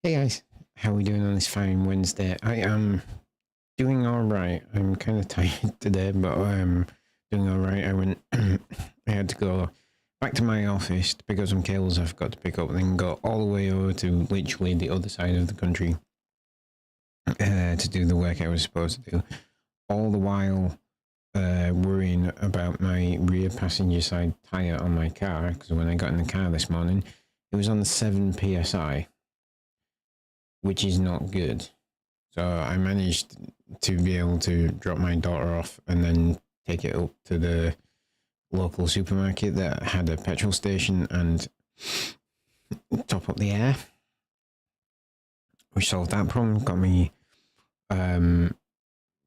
Hey guys, how are we doing on this fine Wednesday? I am doing all right. I'm kind of tired today, but I'm doing all right. I went, I had to go back to my office to pick up some cables I've got to pick up, and then go all the way over to literally the other side of the country to do the work I was supposed to do. All the while worrying about my rear passenger side tire on my car, because when I got in the car this morning, it was on 7 psi. Which is not good. So I managed to be able to drop my daughter off and then take it up to the local supermarket that had a petrol station and top up the air, which solved that problem. Got me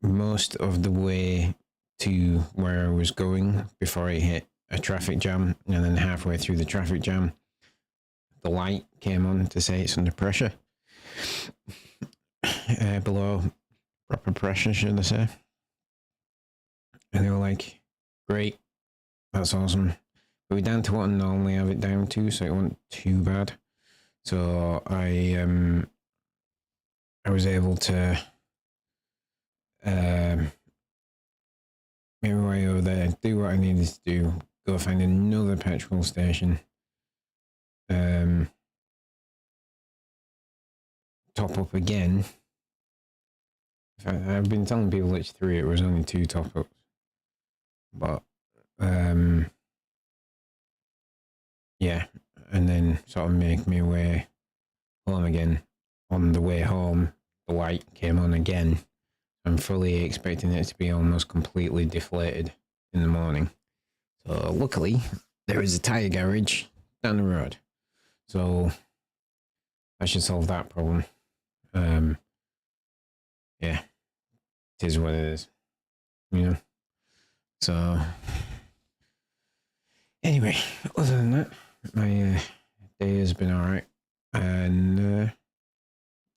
most of the way to where I was going before I hit a traffic jam, and then halfway through the traffic jam, the light came on to say it's under pressure. Below proper pressure, should I say. And they were like, great, that's awesome. But we're down to what I normally have it down to, so it wasn't too bad. So I was able to make my way over there, do what I needed to do, go find another petrol station, top up again. I've been telling people it's 3, it was only 2 top ups. But yeah, and then sort of make my way home again. On the way home, the light came on again. I'm fully expecting it to be almost completely deflated in the morning. So luckily, there is a tyre garage down the road. So I should solve that problem. Yeah, it is what it is, you know. So anyway, other than that, my day has been all right, and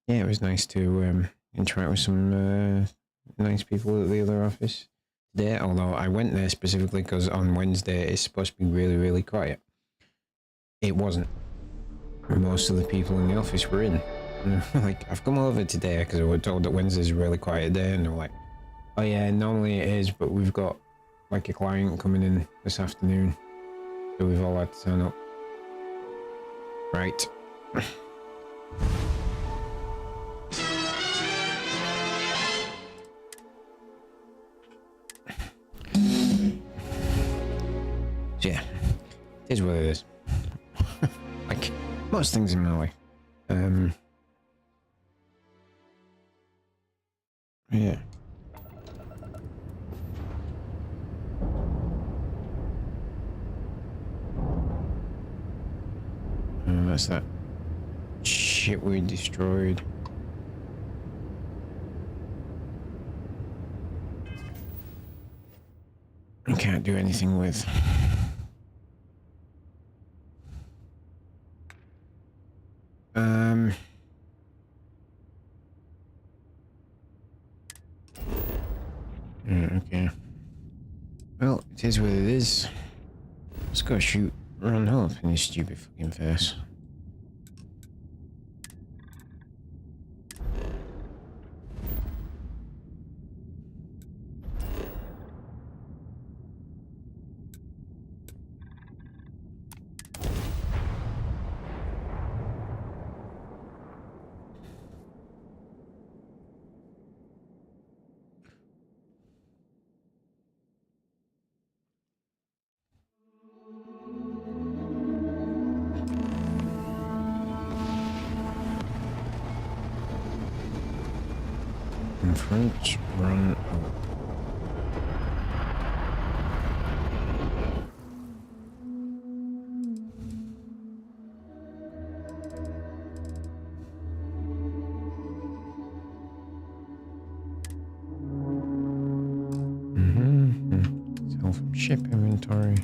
yeah, it was nice to interact with some nice people at the other office today. Although I went there specifically because on Wednesday it's supposed to be really, really quiet. It wasn't. Most of the people in the office were in. Like, I've come over today because I was told that Wednesday's a really quiet day, and they're like, oh yeah, normally it is, but we've got like a client coming in this afternoon, so we've all had to turn up. Right. So yeah, it is what it is. Like most things in my life. Yeah. That's that shit we destroyed. I can't do anything with. Okay. Well, it is what it is. Let's go shoot Ron up in his stupid fucking face. In front, run up. Sell from ship inventory.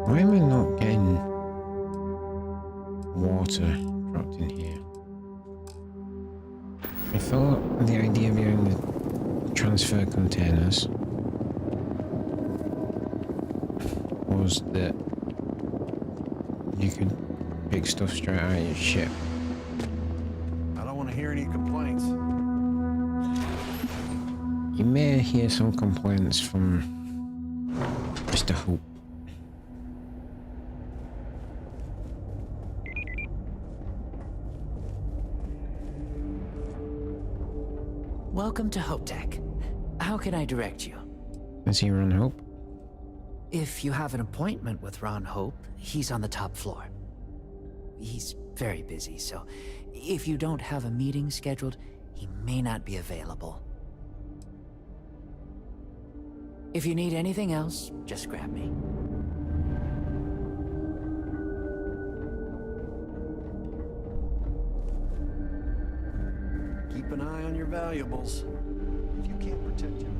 Why am I not getting water dropped in here? I thought the idea behind the transfer containers was that you could pick stuff straight out of your ship. I don't want to hear any complaints. You may hear some complaints from Mr. Hope. Welcome to Hope Tech. How can I direct you? Is he Ron Hope? If you have an appointment with Ron Hope, he's on the top floor. He's very busy, so if you don't have a meeting scheduled, he may not be available. If you need anything else, just grab me. Keep an eye on your valuables. If you can't protect your...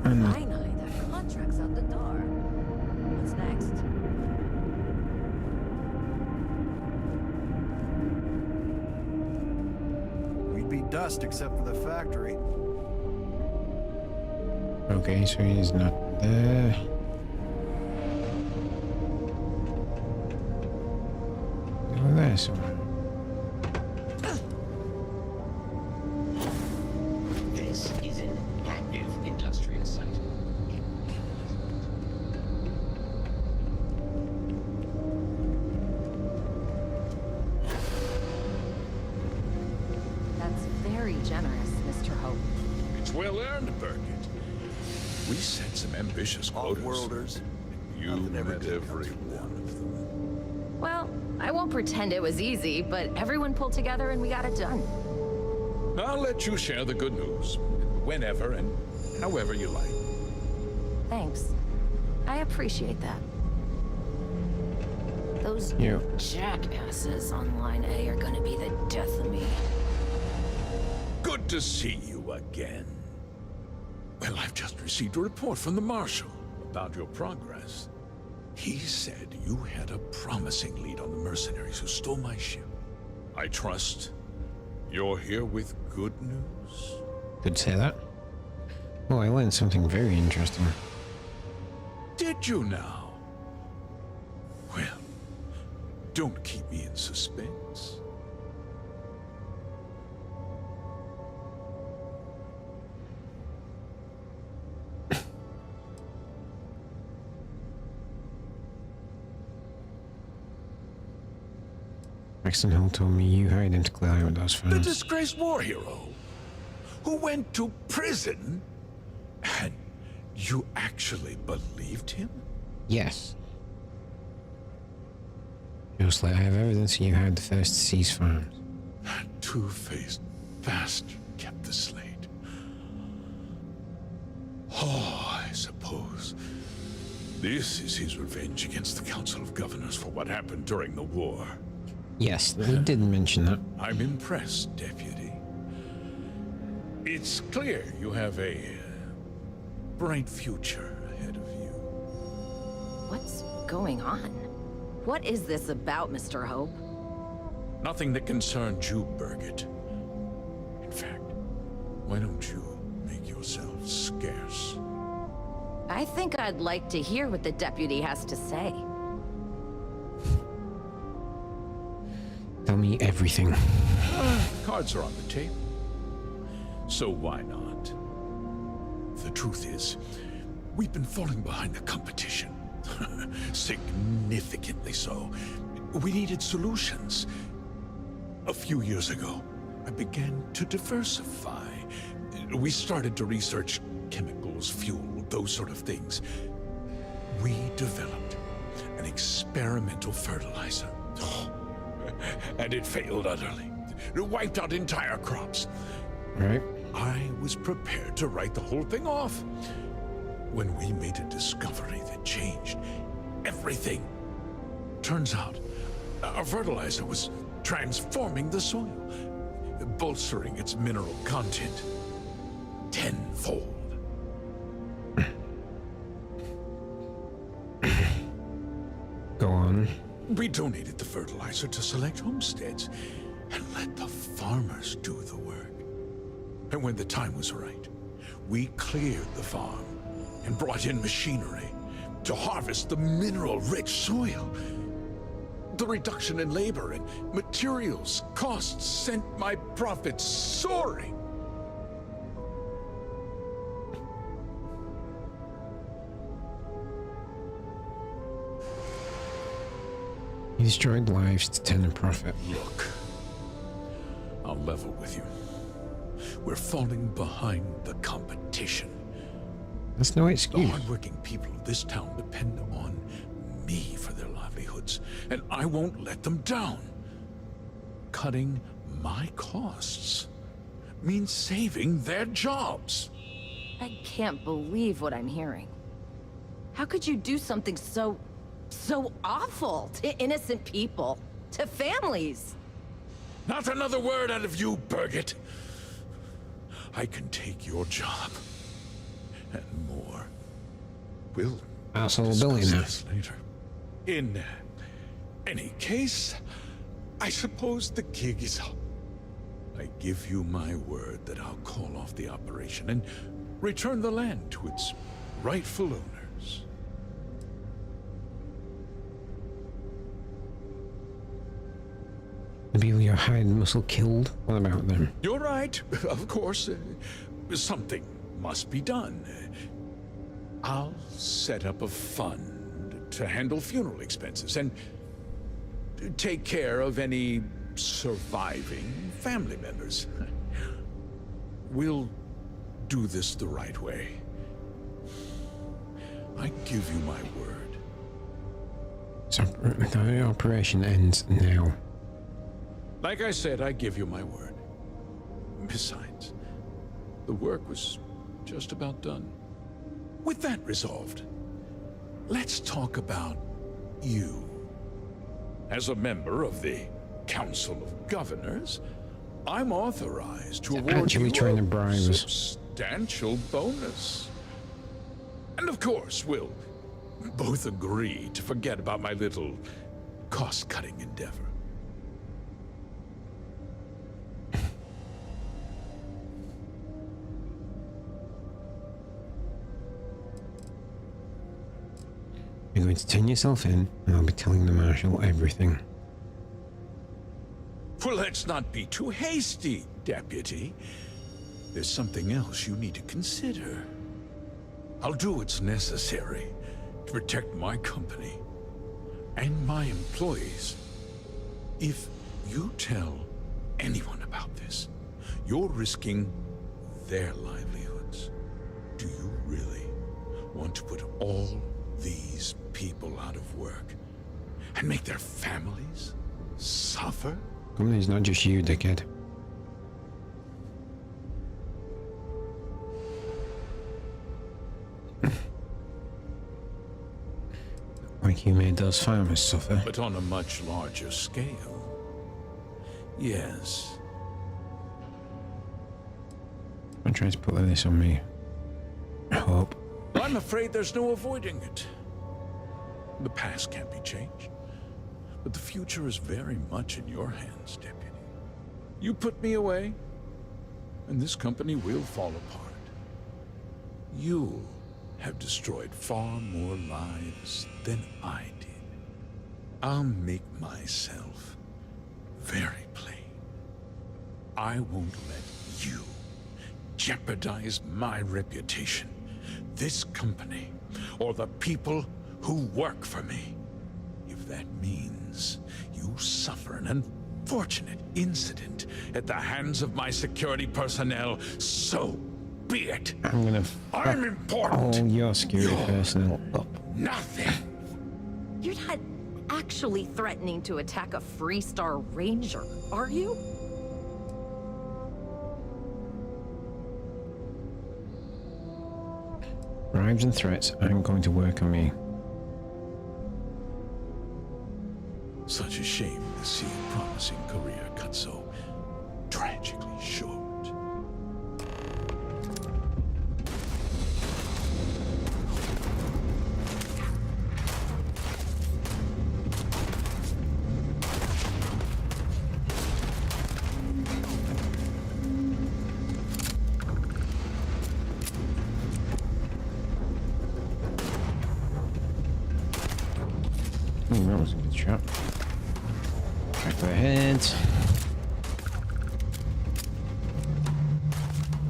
Finally, that contract's out the door. What's next? We'd be dust except for the factory. Okay, so he's not there. Over there somewhere. This is an active industrial site. That's very generous, Mr. Hope. It's well earned, Birgit. We set some ambitious quotas. Off-worlders. You Nothing ever met good every comes from one them. of them. Well, I won't pretend it was easy, but everyone pulled together and we got it done. I'll let you share the good news. Whenever and however you like. Thanks. I appreciate that. Those Yeah. jackasses on Line A are gonna be the death of me. Good to see you again. Well, I've just received a report from the Marshal about your progress. He said you had a promising lead on the mercenaries who stole my ship. I trust you're here with good news? Could say that. Oh, I learned something very interesting. Did you now? Well, don't keep me in suspense. Braxton Hill told me you hired him to clear out those The files. disgraced war hero who went to prison, and you actually believed him? Yes. Just like I have evidence you hired the first to seize farms. That two-faced bastard kept the slate. Oh, I suppose this is his revenge against the Council of Governors for what happened during the war. Yes, he did mention that. I'm impressed, Deputy. It's clear you have a bright future ahead of you. What's going on? What is this about, Mr. Hope? Nothing that concerns you, Birgit. In fact, why don't you make yourself scarce? I think I'd like to hear what the deputy has to say. Tell me everything. Cards are on the table. So why not? The truth is, we've been falling behind the competition. Significantly so. We needed solutions. A few years ago, I began to diversify. We started to research chemicals, fuel, those sort of things. We developed an experimental fertilizer. And it failed utterly. It wiped out entire crops. Right? I was prepared to write the whole thing off when we made a discovery that changed everything. Turns out, our fertilizer was transforming the soil, bolstering its mineral content tenfold. We donated the fertilizer to select homesteads and let the farmers do the work. And when the time was right, we cleared the farm and brought in machinery to harvest the mineral-rich soil. The reduction in labor and materials costs sent my profits soaring. You destroyed lives to turn a profit. Look, I'll level with you. We're falling behind the competition. That's no The excuse. hardworking people of this town depend on me for their livelihoods, and I won't let them down. Cutting my costs means saving their jobs. I can't believe what I'm hearing. How could you do something so awful to innocent people, to families? Not another word out of you, Birgit. I can take your job and more. We'll Asshole discuss billionaire. this later. In any case, I suppose the gig is up. I give you my word that I'll call off the operation and return the land to its rightful owners. The people you hired muscle killed? What about them? You're right, of course. Something must be done. I'll set up a fund to handle funeral expenses and take care of any surviving family members. We'll do this the right way. I give you my word. So the operation ends now. Like I said, I give you my word. Besides, the work was just about done. With that resolved, let's talk about you. As a member of the Council of Governors, I'm authorized to award Actually you trying to a bribe us. substantial bonus. And of course, we'll both agree to forget about my little cost-cutting endeavor. You're going to turn yourself in, and I'll be telling the Marshal everything. Well, let's not be too hasty, Deputy. There's something else you need to consider. I'll do what's necessary to protect my company and my employees. If you tell anyone about this, you're risking their livelihoods. Do you really want to put all these people out of work and make their families suffer? Company's not just you, dickhead. Like you made those farmers suffer. But on a much larger scale. Yes. I'm trying to put this on me. I hope. I'm afraid there's no avoiding it. The past can't be changed. But the future is very much in your hands, Deputy. You put me away, and this company will fall apart. You'll have destroyed far more lives than I did. I'll make myself very plain. I won't let you jeopardize my reputation, this company, or the people who work for me. If that means you suffer an unfortunate incident at the hands of my security personnel, so be it. I'm gonna I'm important. all your security You're personnel up. Nothing. You're not actually threatening to attack a Freestar Ranger, are you? Bribes and threats aren't going to work on me. Such a shame to see a promising career cut so tragically short. Shot. Back to the head.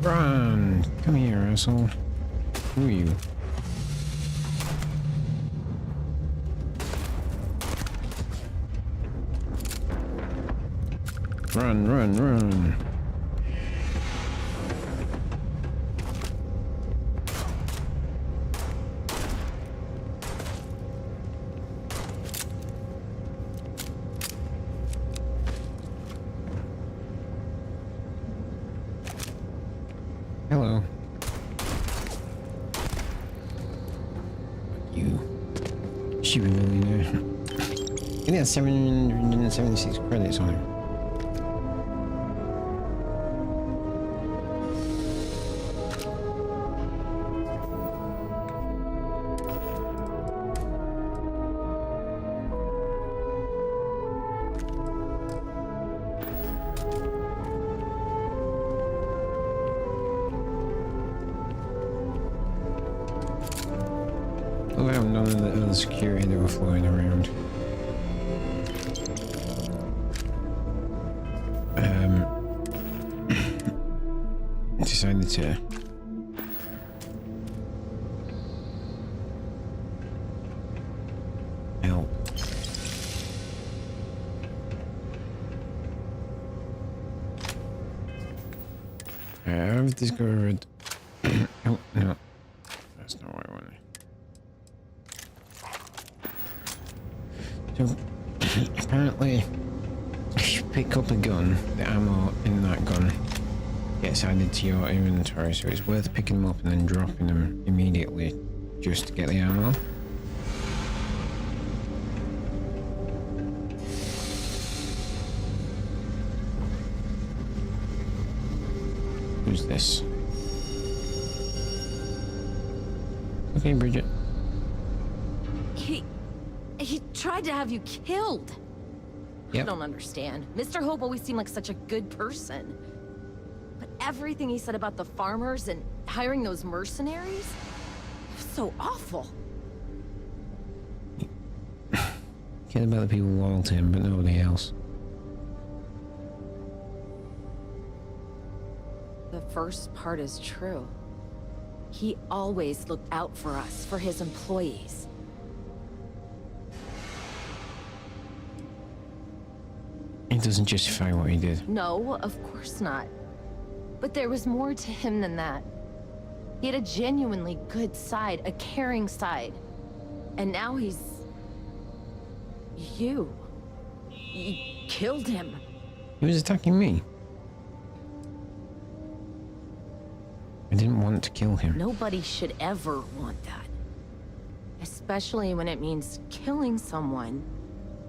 Run! Come here, asshole. Who are you? Run, run, run. Hello. You. She really know. It has 776 credits on him. Oh, well, none of the other security that were flying around. Decided to help. I've discovered. Oh no, that's not what I wanted. So apparently, if you pick up a gun, the ammo in that gun gets added to your inventory, so it's worth picking them up and then dropping them immediately just to get the ammo. Who's this? Okay, Bridget. He tried to have you killed. Yep. I don't understand. Mr. Hope always seemed like such a good person. But everything he said about the farmers and hiring those mercenaries was so awful. Cared about the people loyal to him, but nobody else. The first part is true. He always looked out for us, for his employees. It doesn't justify what he did. No, of course not. But there was more to him than that. He had a genuinely good side, a caring side. And now he's... You killed him. He was attacking me. I didn't want to kill him. Nobody should ever want that. Especially when it means killing someone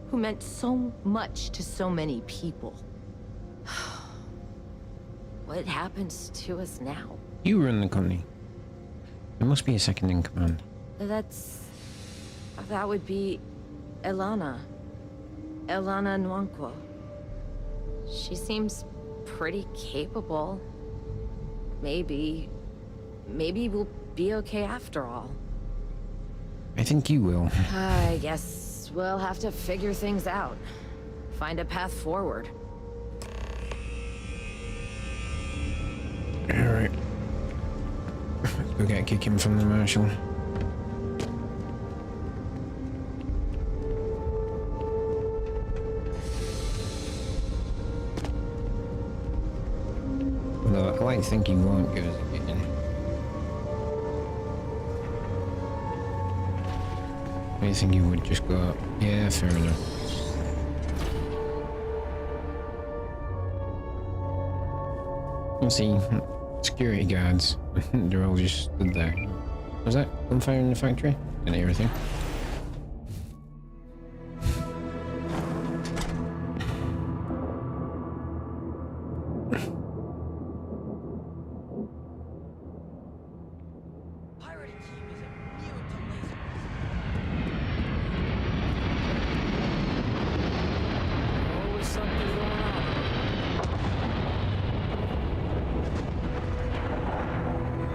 who meant so much to so many people. What happens to us now? You run the company. There must be a second in command. That would be Elana Nwankwo. She seems pretty capable. Maybe we'll be okay after all. I think you will. I guess we'll have to figure things out. Find a path forward. Alright. Let's go get kicking from the marshal. Although I like to think he won't give us a kicking. I think he would just go up. Yeah, fair enough. You see, security guards, they're all just stood there. Was that gunfire in the factory? Didn't hear anything.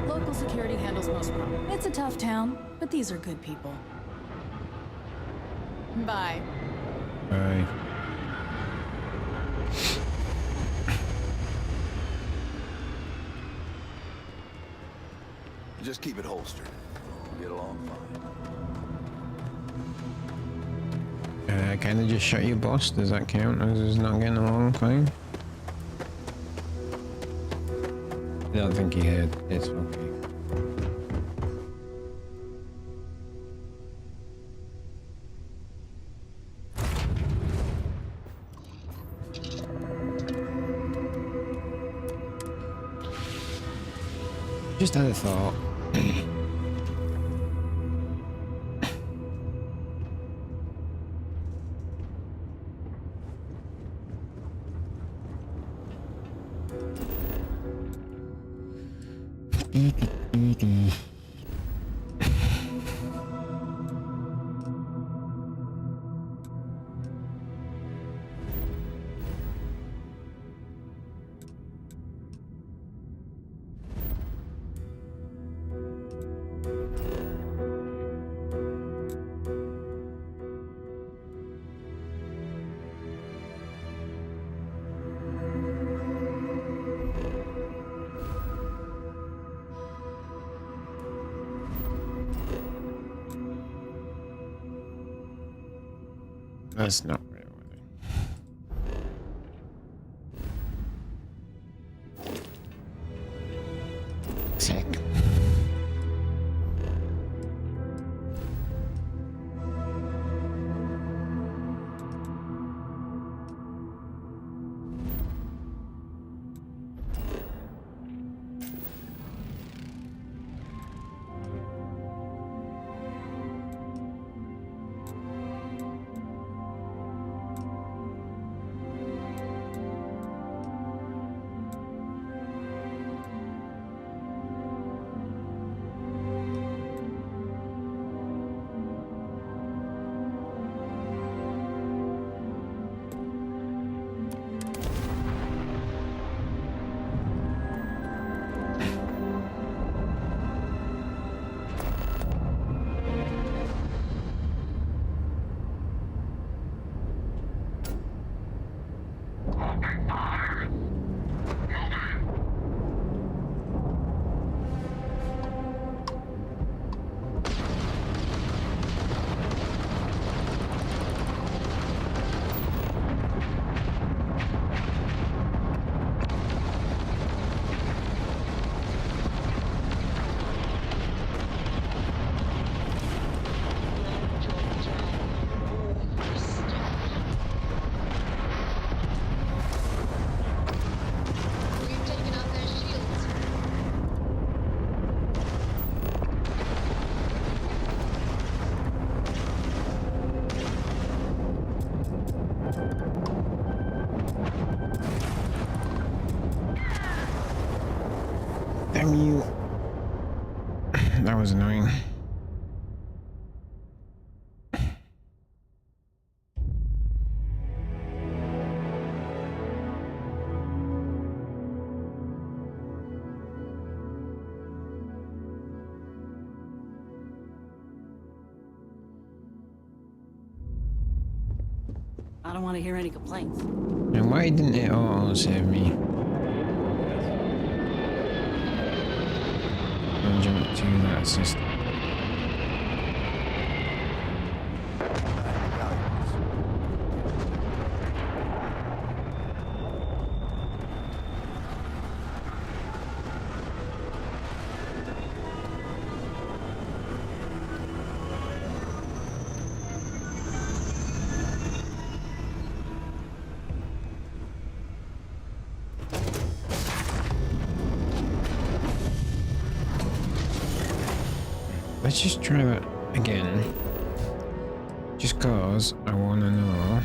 Local security handles most problems. It's a tough town, but these are good people. Bye. Bye. Just keep it holstered. We'll get along fine. Kind of just shot your boss. Does that count as us not getting along fine? I don't think he heard. It's okay. Just had a thought. That's not right. Sick. Damn you. That was annoying. I don't want to hear any complaints. And why didn't it auto save me? I'll jump to that system. Let's just try that again. Just cause I wanna know.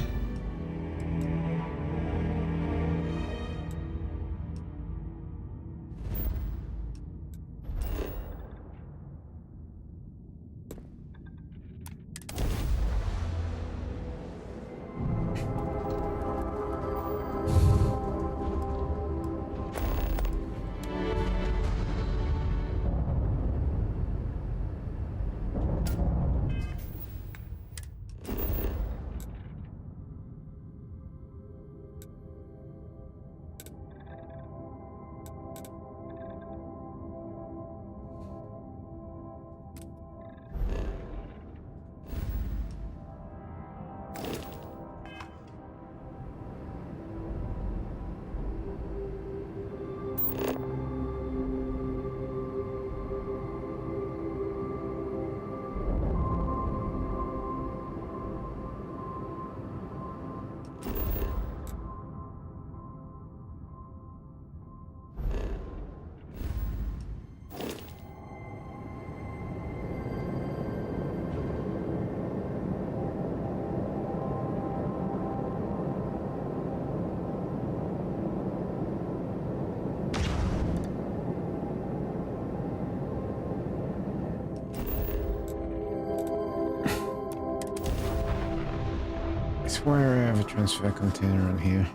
swear I have a transfer container on here.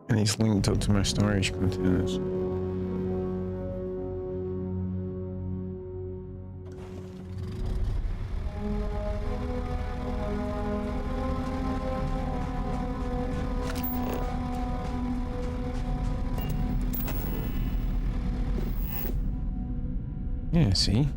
And it's linked up to my storage containers. Yeah, see?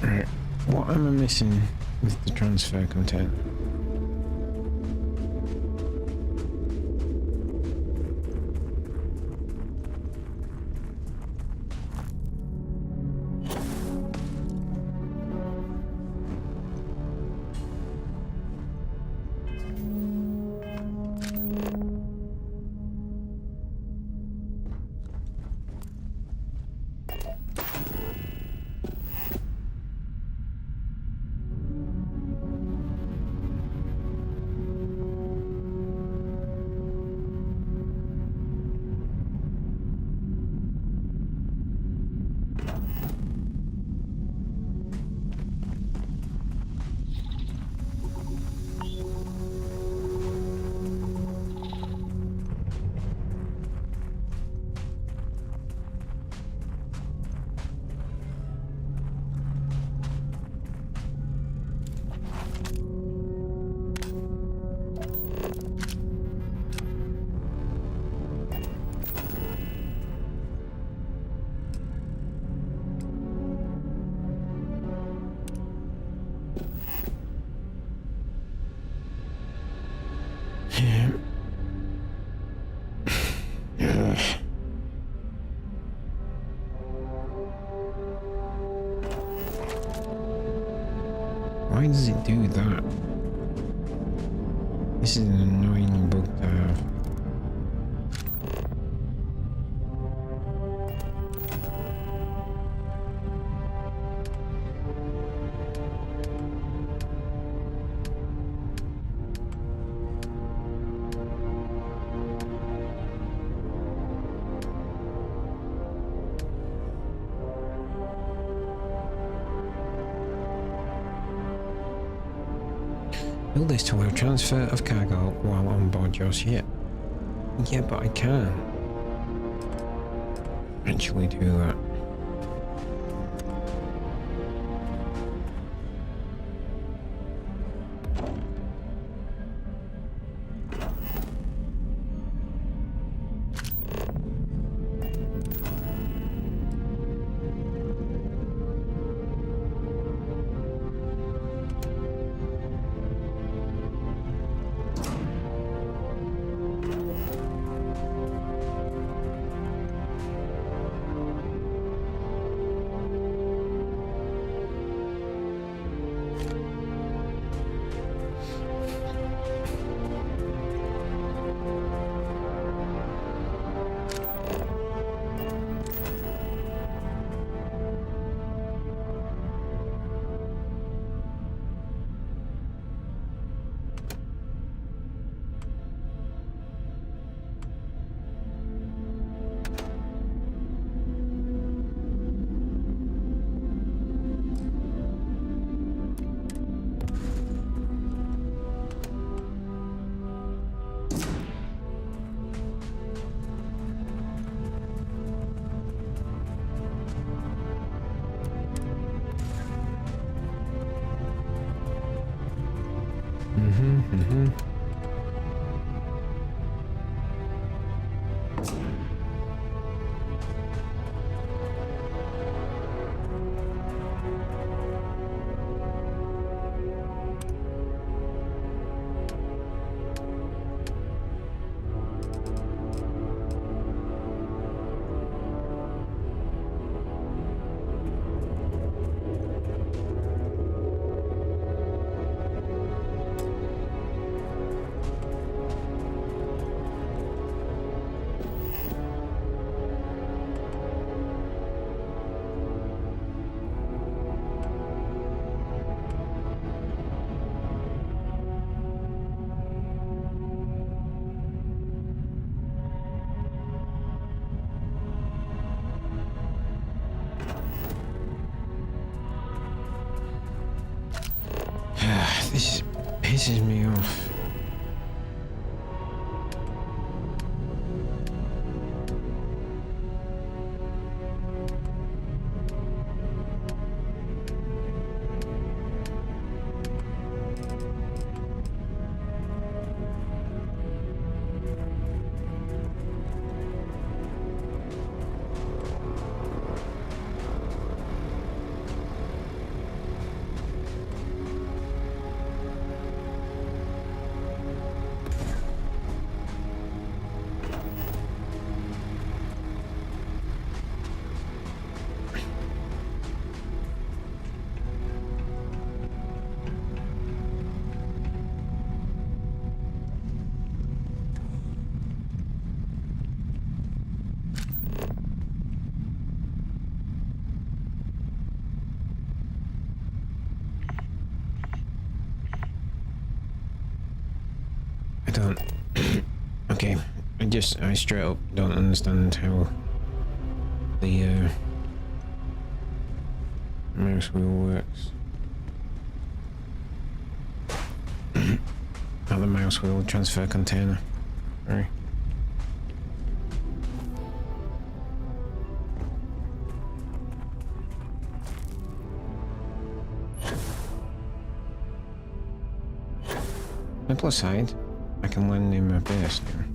Right, what am I missing with the transfer container? Yeah. Ugh. Why does it do that? This is an annoying bug to have. Will this to allow transfer of cargo while on board your ship? Yeah, but I can actually do that. off. I don't... okay, I straight up don't understand how the mouse wheel works. How the mouse wheel transfer container. Sorry. The plus side, I can land in my base now.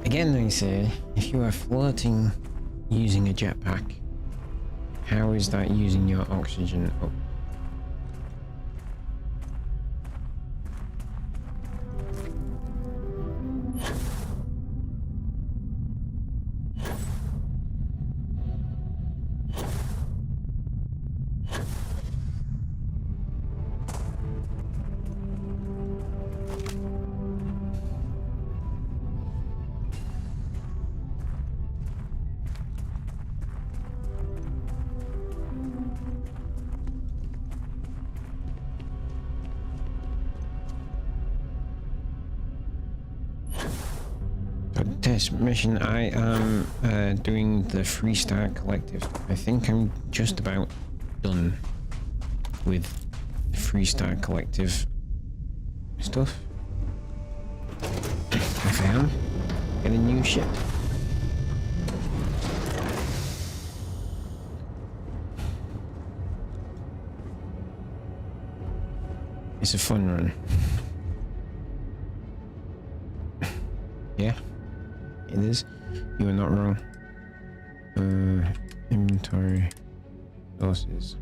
Again, they say, if you are floating using a jetpack, how is that using your oxygen up? Test mission, I am doing the Freestar Collective. I think I'm just about done with the Freestar Collective stuff. If I am, get a new ship. It's a fun run. Yeah. It is. You are not wrong. Inventory. Sources.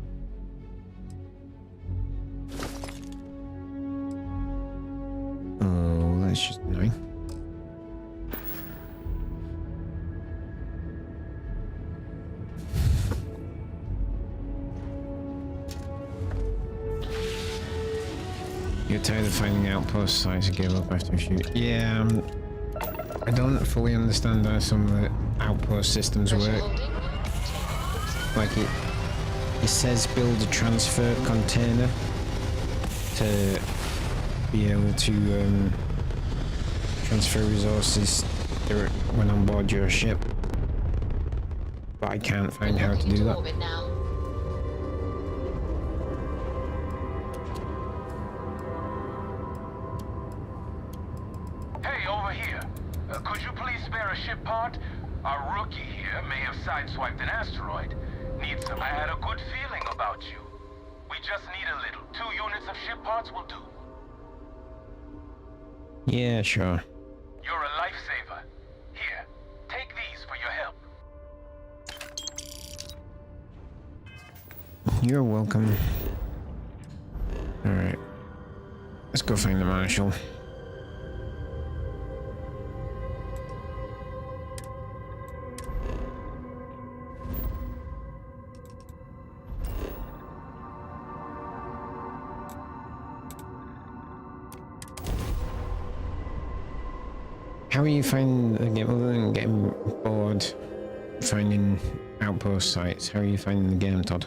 Oh, that's just annoying. You're tired of finding outposts, so I gave up after a shoot. Yeah, I don't fully understand how some of the outpost systems work. Like it says build a transfer container to be able to transfer resources when on board your ship, but I can't find how to do that. Hey, over here. Could you please spare a ship part? Our rookie here may have sideswiped an asteroid. Needs some. I had a good feeling about you. We just need a little. 2 units of ship parts will do. Yeah, sure. You're a lifesaver. Here, take these for your help. You're welcome. Alright. Let's go find the marshal. How are you finding the game other than getting bored finding outpost sites? How are you finding the game, Todd?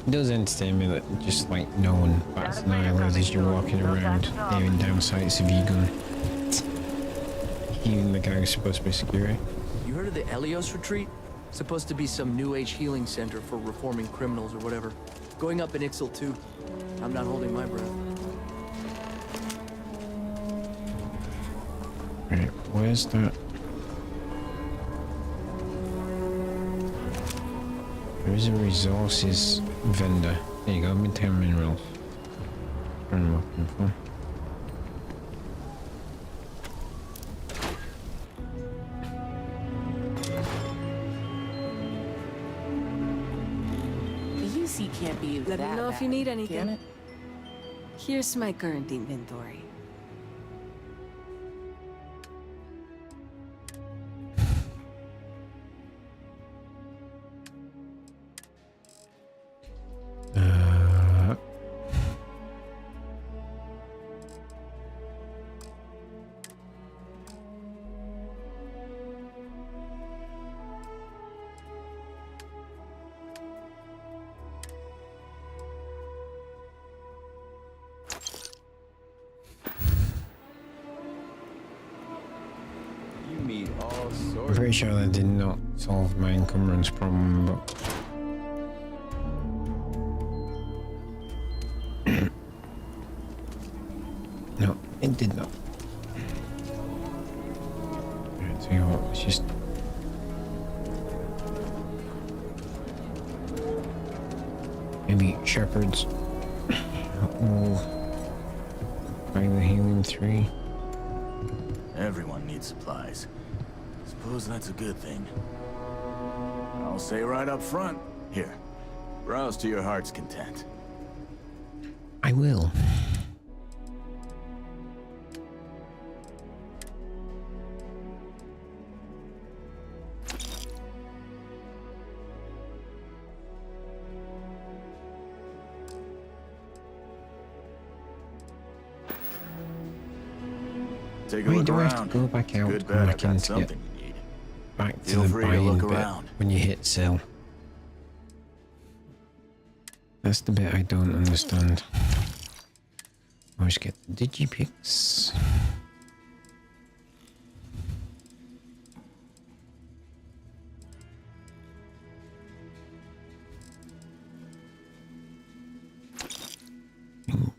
It does entertain me that just like no one bats an eyelid as you're walking around hearing down sights of Egon. Even the guy who's supposed to be security. You heard of the Elios retreat? Supposed to be some new age healing center for reforming criminals or whatever. Going up in Ixel too. I'm not holding my breath. Right, where's that? There is a resources vendor. There you go, midtown minerals. What I'm looking for. The UC can't be Let me know if you need can anything. it? Here's my current inventory. I'm pretty sure that did not solve my encumbrance problem, but... no, it did not. Alright, tell you what, let's just... maybe shepherds will buy the healing 3. Everyone needs supplies. Suppose that's a good thing. I'll say right up front. Here, browse to your heart's content. I will. Take a Wait, look do I have around. to go back out Good and bet I've back in got to get something you need. back to Feel the free to buying look bit around. when you hit sell? That's the bit I don't understand. Always get the digipicks.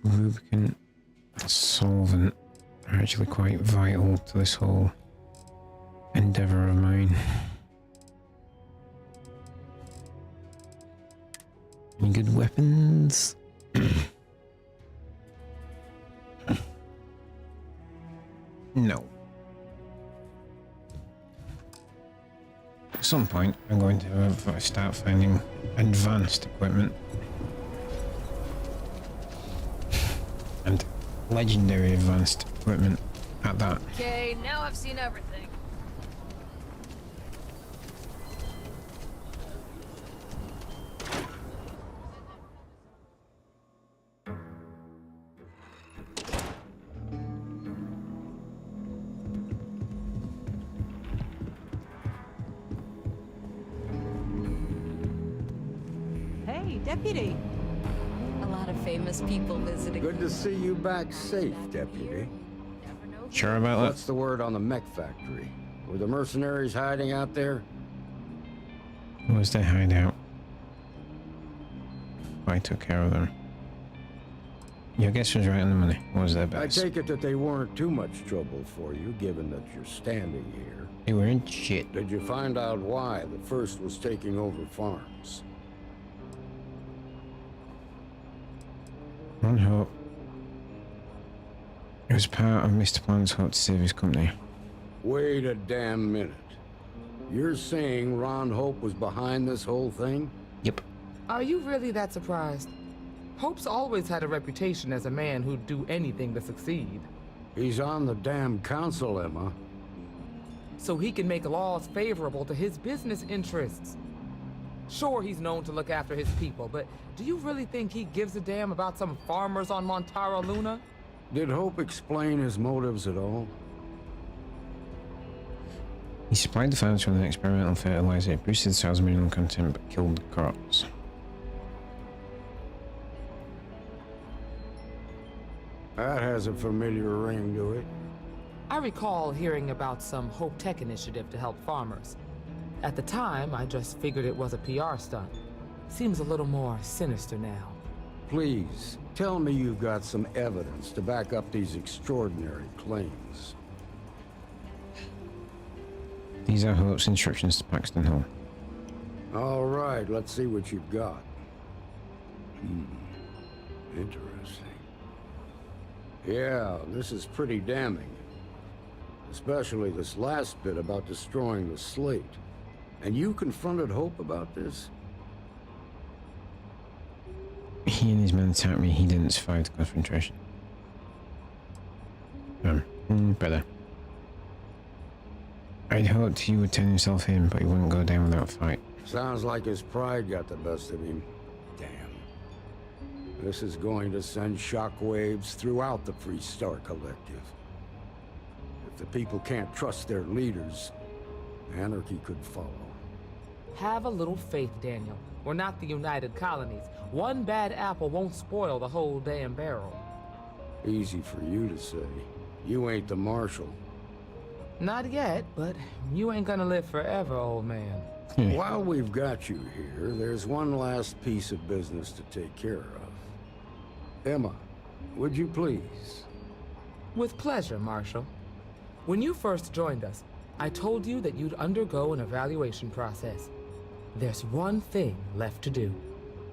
Lubricant, solvent are actually quite vital to this whole endeavour of mine. Any good weapons? No. At some point, I'm going to start finding advanced equipment. And legendary advanced equipment at that. Okay, now I've seen everything. Hey, deputy. A lot of famous people visiting. Good to see you back safe, Deputy. Sure about that? What's the word on the mech factory? Were the mercenaries hiding out there? Where's their hideout? I took care of them. Your guess was right on the money. What was their I best? take it that they weren't too much trouble for you, given that you're standing here. They weren't shit. Did you find out why the first was taking over farms? Ron Hope. It was part of Mr. Plant's hope to save his company. Wait a damn minute. You're saying Ron Hope was behind this whole thing? Yep. Are you really that surprised? Hope's always had a reputation as a man who'd do anything to succeed. He's on the damn council, Emma. So he can make laws favorable to his business interests. Sure, he's known to look after his people, but do you really think he gives a damn about some farmers on Montara Luna? Did Hope explain his motives at all? He supplied the farms with an experimental fertilizer. It boosted the sales mineral content but killed the crops. That has a familiar ring to it. I recall hearing about some Hope Tech initiative to help farmers. At the time, I just figured it was a PR stunt. Seems a little more sinister now. Please, tell me you've got some evidence to back up these extraordinary claims. These are Hope's instructions to Paxton Hall. All right, let's see what you've got. Interesting. Yeah, this is pretty damning. Especially this last bit about destroying the slate. And you confronted Hope about this? He and his men attacked me. He didn't survive the confrontation. Better. I'd hoped he would turn himself in, but he wouldn't go down without a fight. Sounds like his pride got the best of him. Damn. This is going to send shockwaves throughout the Free Star Collective. If the people can't trust their leaders, anarchy could follow. Have a little faith, Daniel. We're not the United Colonies. One bad apple won't spoil the whole damn barrel. Easy for you to say. You ain't the marshal. Not yet, but you ain't gonna live forever, old man. While we've got you here, there's one last piece of business to take care of. Emma, would you please? With pleasure, Marshal. When you first joined us, I told you that you'd undergo an evaluation process. There's one thing left to do.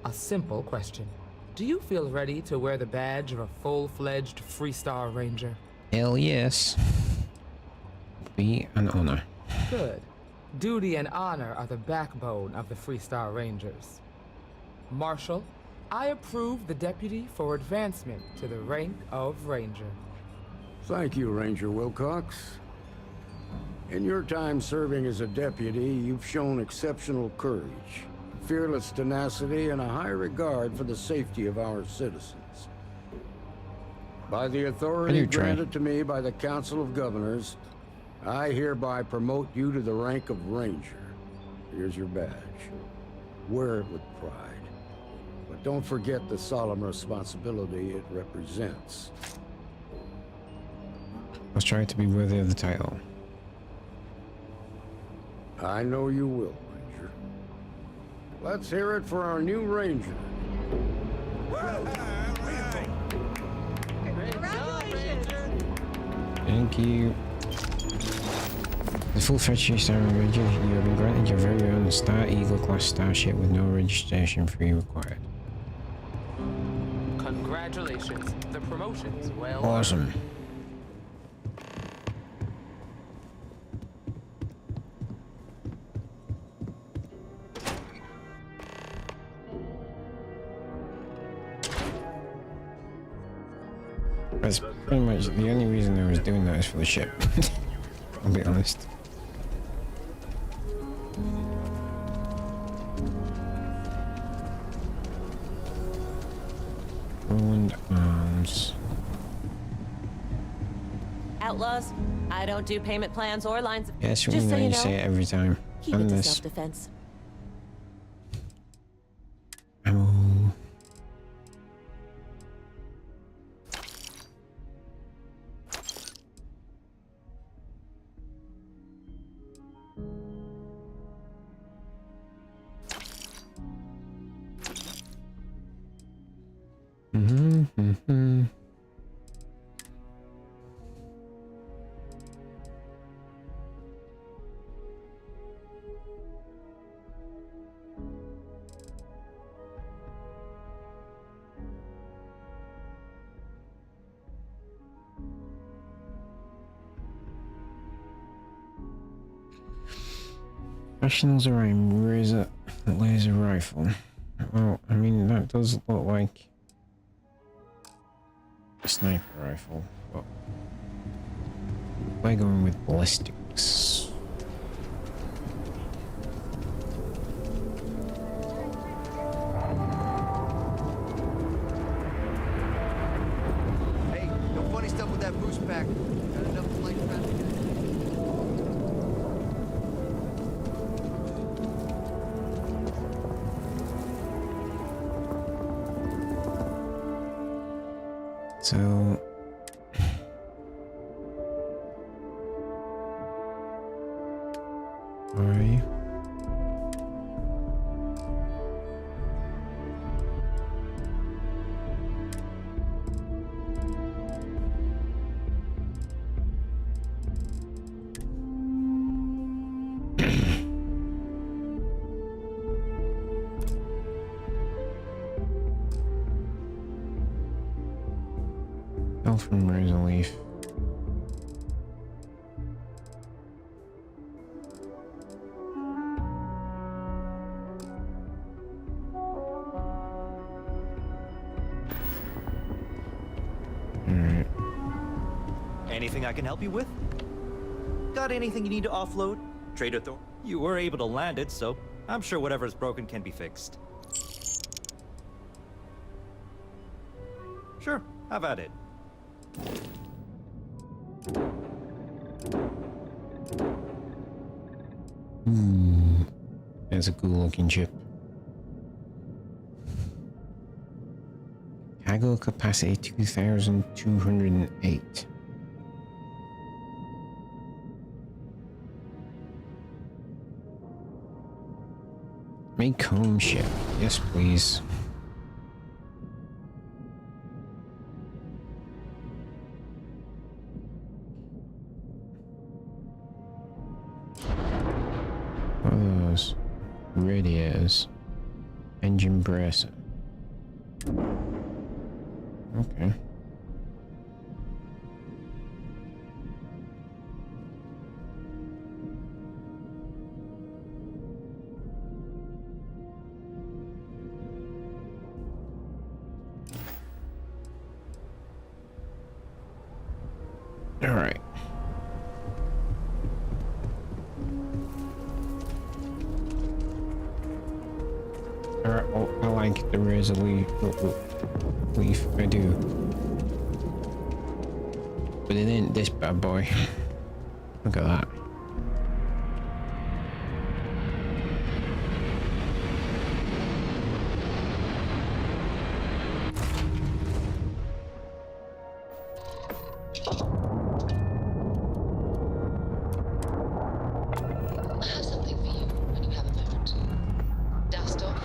A simple question. Do you feel ready to wear the badge of a full-fledged Freestar Ranger? Hell yes. Be an honor. Good. Duty and honor are the backbone of the Freestar Rangers. Marshal, I approve the deputy for advancement to the rank of Ranger. Thank you, Ranger Wilcox. In your time serving as a deputy, you've shown exceptional courage, fearless tenacity, and a high regard for the safety of our citizens. By the authority granted to me by the Council of Governors, I hereby promote you to the rank of Ranger. Here's your badge. Wear it with pride. But don't forget the solemn responsibility it represents. Let's try to be worthy of the title. I know you will, Ranger. Let's hear it for our new Ranger. Thank you. The full-fledged Star Ranger, you have been granted your very own Star Eagle-class starship with no registration fee required. Congratulations. The promotion's well Awesome. That's pretty much the only reason I was doing that is for the ship. I'll be honest. Ruined arms. Outlaws, I don't do payment plans or lines of... Yes, we Just know so you you know, say it every time. keep it to Unless self-defense. ammo. Mm-hmm. Professionals around laser rifle. Well, I mean, that does look like a sniper rifle, but we're going with ballistics. Hey, no funny stuff with that boost pack. Got enough to light traffic. So, where are you? Fell from Razor Leaf. Alright. Anything I can help you with? Got anything you need to offload? Trader Thor? You were able to land it, so I'm sure whatever's broken can be fixed. Sure, have at it. There's a cool looking ship. Cargo capacity 2,208. Make home ship. Yes, please. What are those? Radiators. Engine bracer. Okay. All right. All right. Oh, I like the razor leaf. Leaf, I do. But it ain't this bad boy. Look at that. I have something for you when you have a moment. Dust off.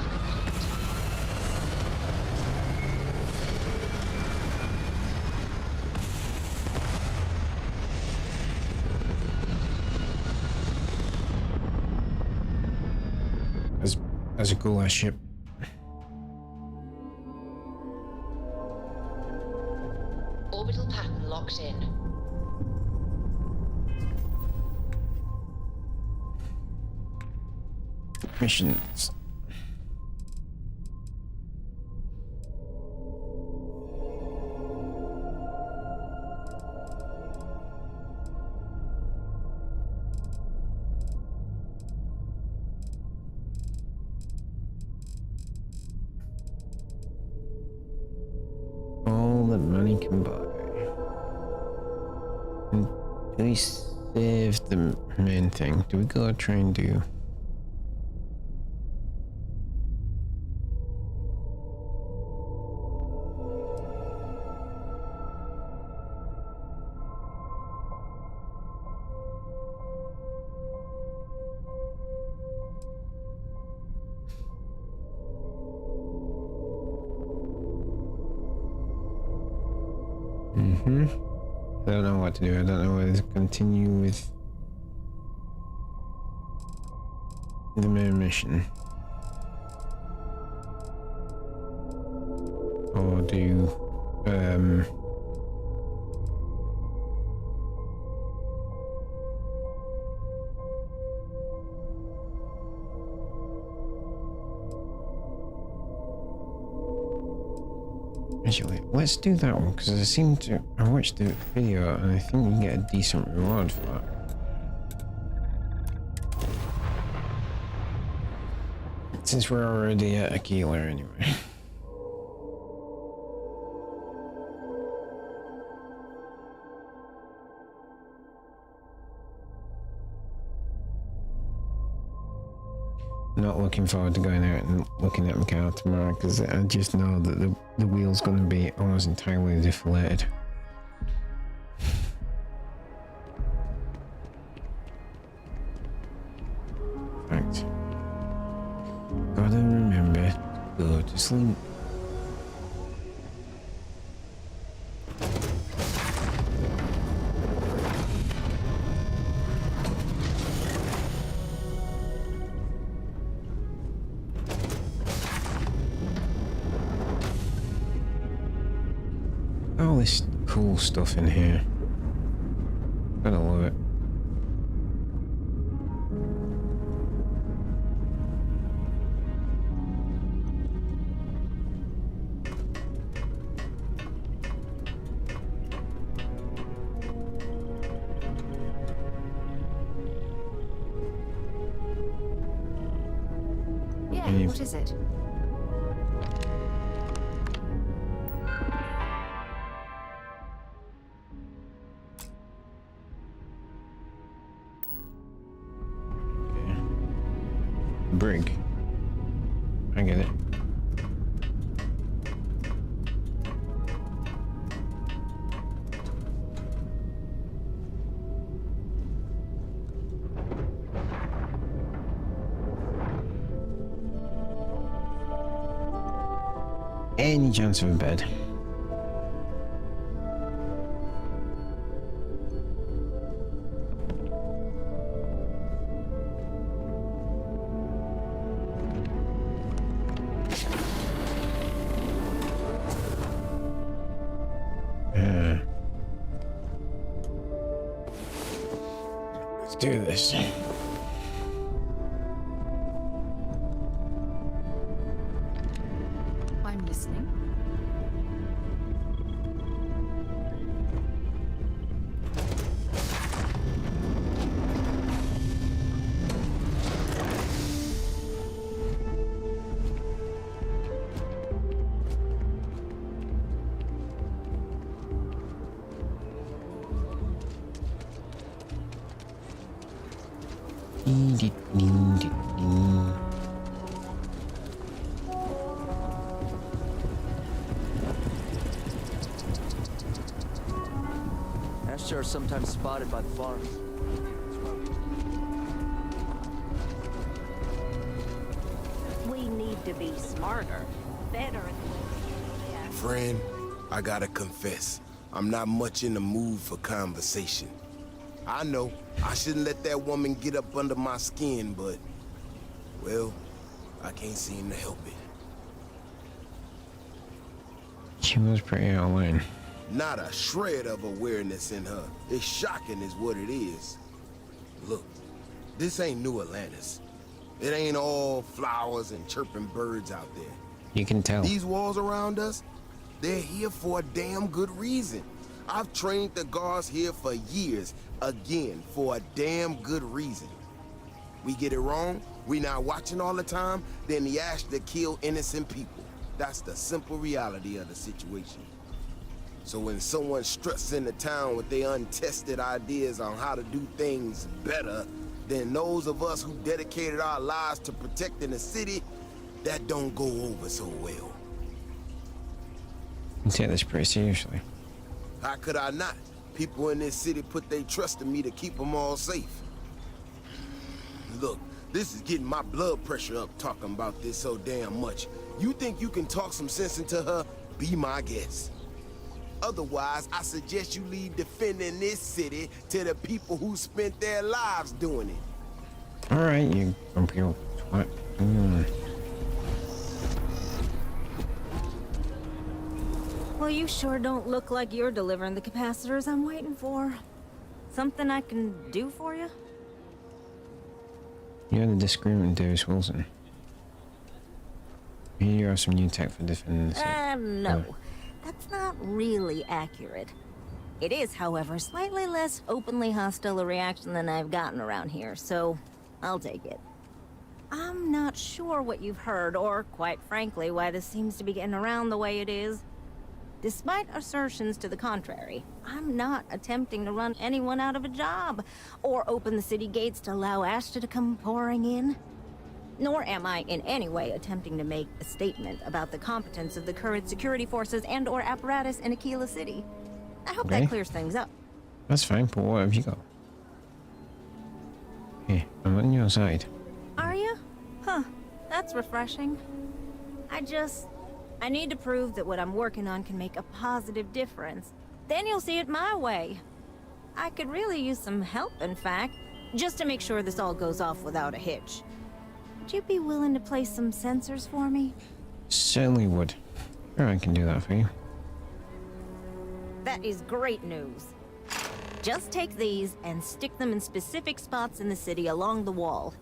That's a cool ass ship. Orbital pattern locked in. Missions. All that money can buy. And do we save the main thing? Do we go try and do? I don't know what to do. I don't know whether to continue with the main mission or do actually, let's do that one because I watched the video and I think you can get a decent reward for that. Since we're already at Aquila anyway. Not looking forward to going out and looking at my car tomorrow because I just know that the wheel's going to be almost entirely deflated. Right. Gotta remember to go to sleep. All this cool stuff in here. Gotta love it. Yeah, what is it? Brig. I get it. Any chance of a bed? Let's do this. I'm listening. Asher are sometimes spotted by the farms. We need to be smarter, better. Friend, I gotta confess, I'm not much in the mood for conversation. I know I shouldn't let that woman get up under my skin, but, well, I can't seem to help it. She was pretty online. Not a shred of awareness in her. It's shocking is what it is. Look, this ain't New Atlantis. It ain't all flowers and chirping birds out there. You can tell. These walls around us, they're here for a damn good reason. I've trained the guards here for years, again, for a damn good reason. We get it wrong, we not watching all the time, then the ash that kill innocent people. That's the simple reality of the situation. So when someone struts into town with their untested ideas on how to do things better than those of us who dedicated our lives to protecting the city, that don't go over so well. You take this pretty seriously. How could I not? People in this city put their trust in me to keep them all safe. Look, this is getting my blood pressure up talking about this so damn much. You think you can talk some sense into her? Be my guest. Otherwise, I suggest you leave defending this city to the people who spent their lives doing it. Alright, you grumpy old twat. Well, you sure don't look like you're delivering the capacitors I'm waiting for. Something I can do for you? You had a disagreement with Davis Wilson. Here you have some new tech for defending the city. No. That's not really accurate. It is, however, slightly less openly hostile a reaction than I've gotten around here, so I'll take it. I'm not sure what you've heard, or, quite frankly, why this seems to be getting around the way it is. Despite assertions to the contrary, I'm not attempting to run anyone out of a job, or open the city gates to allow Ashta to come pouring in. Nor am I in any way attempting to make a statement about the competence of the current security forces and or apparatus in Aquila City. I hope that clears things up. That's fine, but what have you got? Here, I'm on your side. Are you? Huh, that's refreshing. I need to prove that what I'm working on can make a positive difference. Then you'll see it my way. I could really use some help, in fact, just to make sure this all goes off without a hitch. Would you be willing to place some sensors for me? Certainly would. Sure, I can do that for you. That is great news. Just take these and stick them in specific spots in the city along the wall.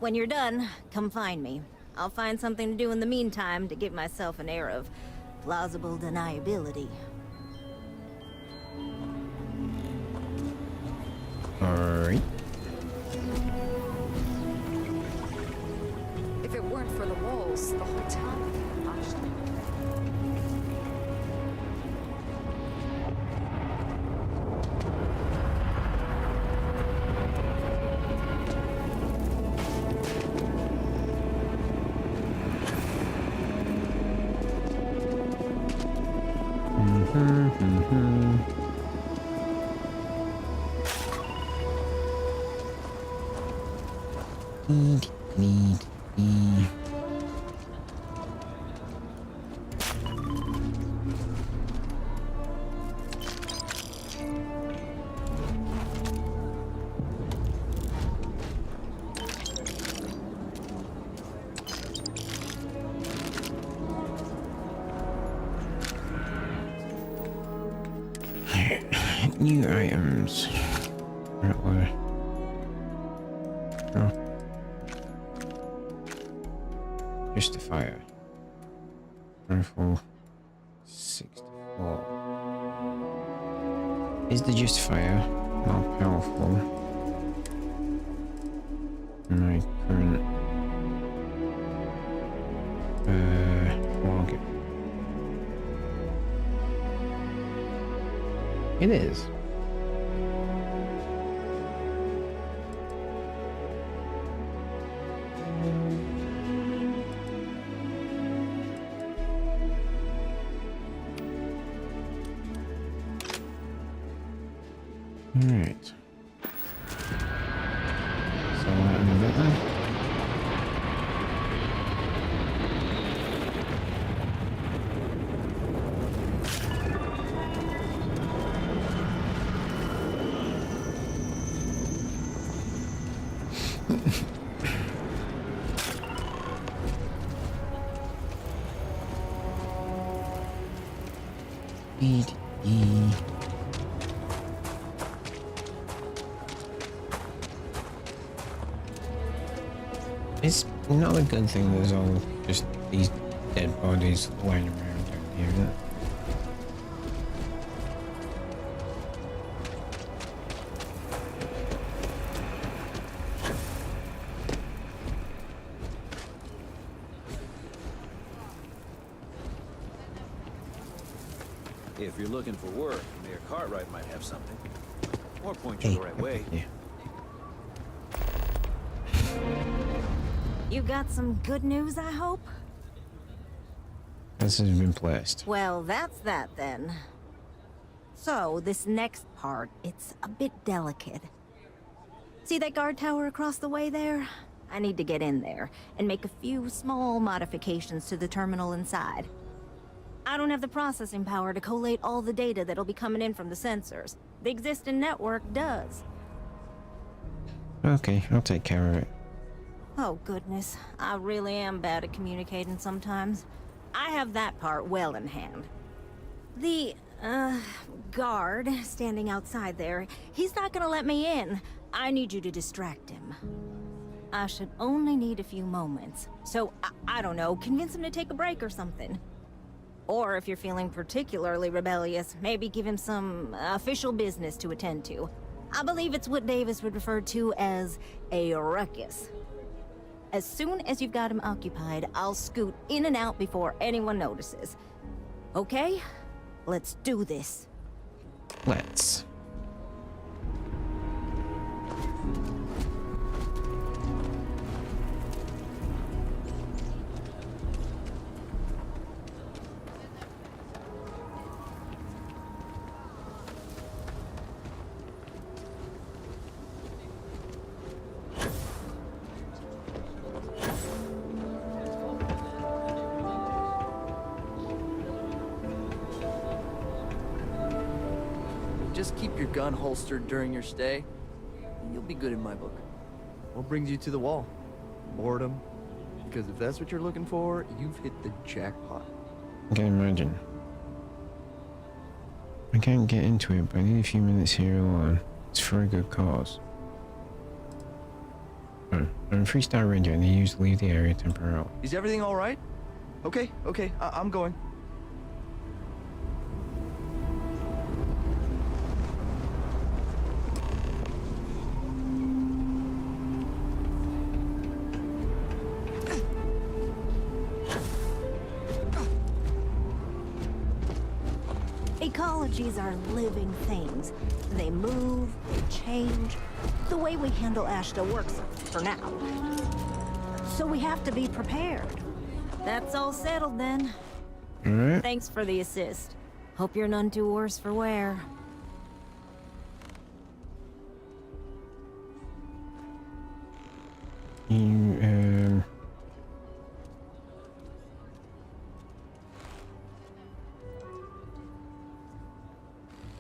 When you're done, come find me. I'll find something to do in the meantime to give myself an air of plausible deniability. Alright. If it weren't for the walls, the whole town would be watched. New items. Right where? Oh. Justifier. Rifle 64. Is the justifier more powerful than my current target? It is. Alright. So that in a bit then. It's not a good thing there's all just these dead bodies lying around down here, is it? If you're looking for work, Mayor Cartwright might have something. Or point you the right way. Yeah. You got some good news, I hope? This has been placed. Well, that's that then. So, this next part, it's a bit delicate. See that guard tower across the way there? I need to get in there and make a few small modifications to the terminal inside. I don't have the processing power to collate all the data that'll be coming in from the sensors. The existing network does. Okay, I'll take care of it. Oh goodness, I really am bad at communicating sometimes. I have that part well in hand. The, guard standing outside there, he's not gonna let me in. I need you to distract him. I should only need a few moments. So, I don't know, convince him to take a break or something. Or if you're feeling particularly rebellious, maybe give him some official business to attend to. I believe it's what Davis would refer to as a ruckus. As soon as you've got him occupied, I'll scoot in and out before anyone notices. Okay? Let's do this. Let's. Just keep your gun holstered during your stay. You'll be good in my book. What brings you to the wall? Boredom? Because if that's what you're looking for, you've hit the jackpot. I can imagine. I can't get into it, but I need a few minutes here alone. It's for a good cause. Oh, I'm a 3-star ranger and they usually leave the area temporarily. Is everything all right? Okay, I'm going. Ecologies are living things. They move, they change. The way we handle Ashta works for now. So we have to be prepared. That's all settled then. Alright. Thanks for the assist. Hope you're none too worse for wear.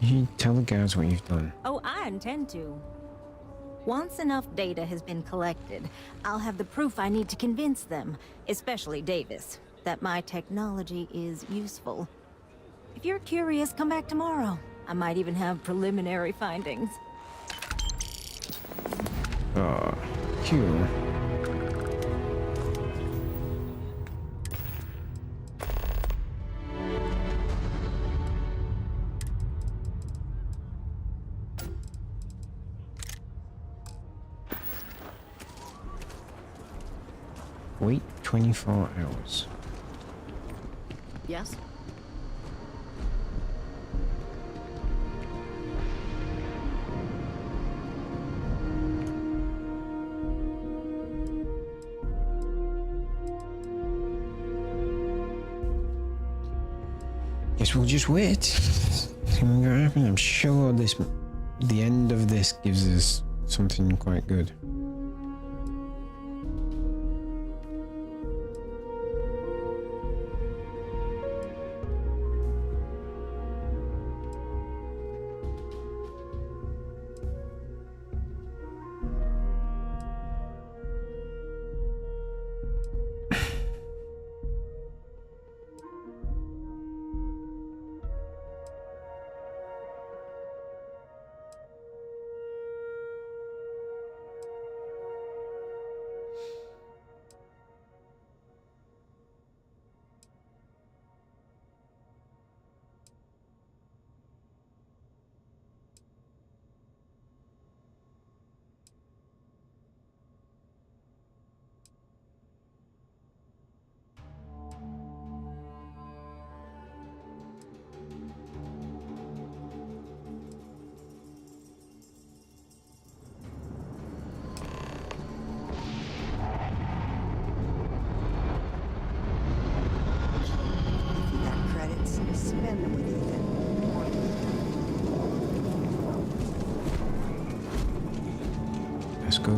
You tell the guys what you've done. Oh, I intend to. Once enough data has been collected, I'll have the proof I need to convince them, especially Davis, that my technology is useful. If you're curious, come back tomorrow. I might even have preliminary findings. Oh, cool. Wait 24 hours. Yes? Guess we'll just wait. See what's gonna happen. I'm sure the end of this gives us something quite good. Spend them with Ethan. Let's go.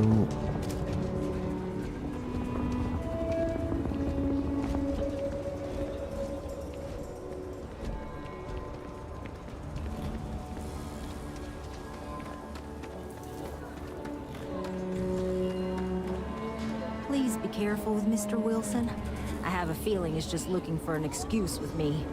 careful with Mr. Wilson. I have a feeling he's just looking for an excuse with me.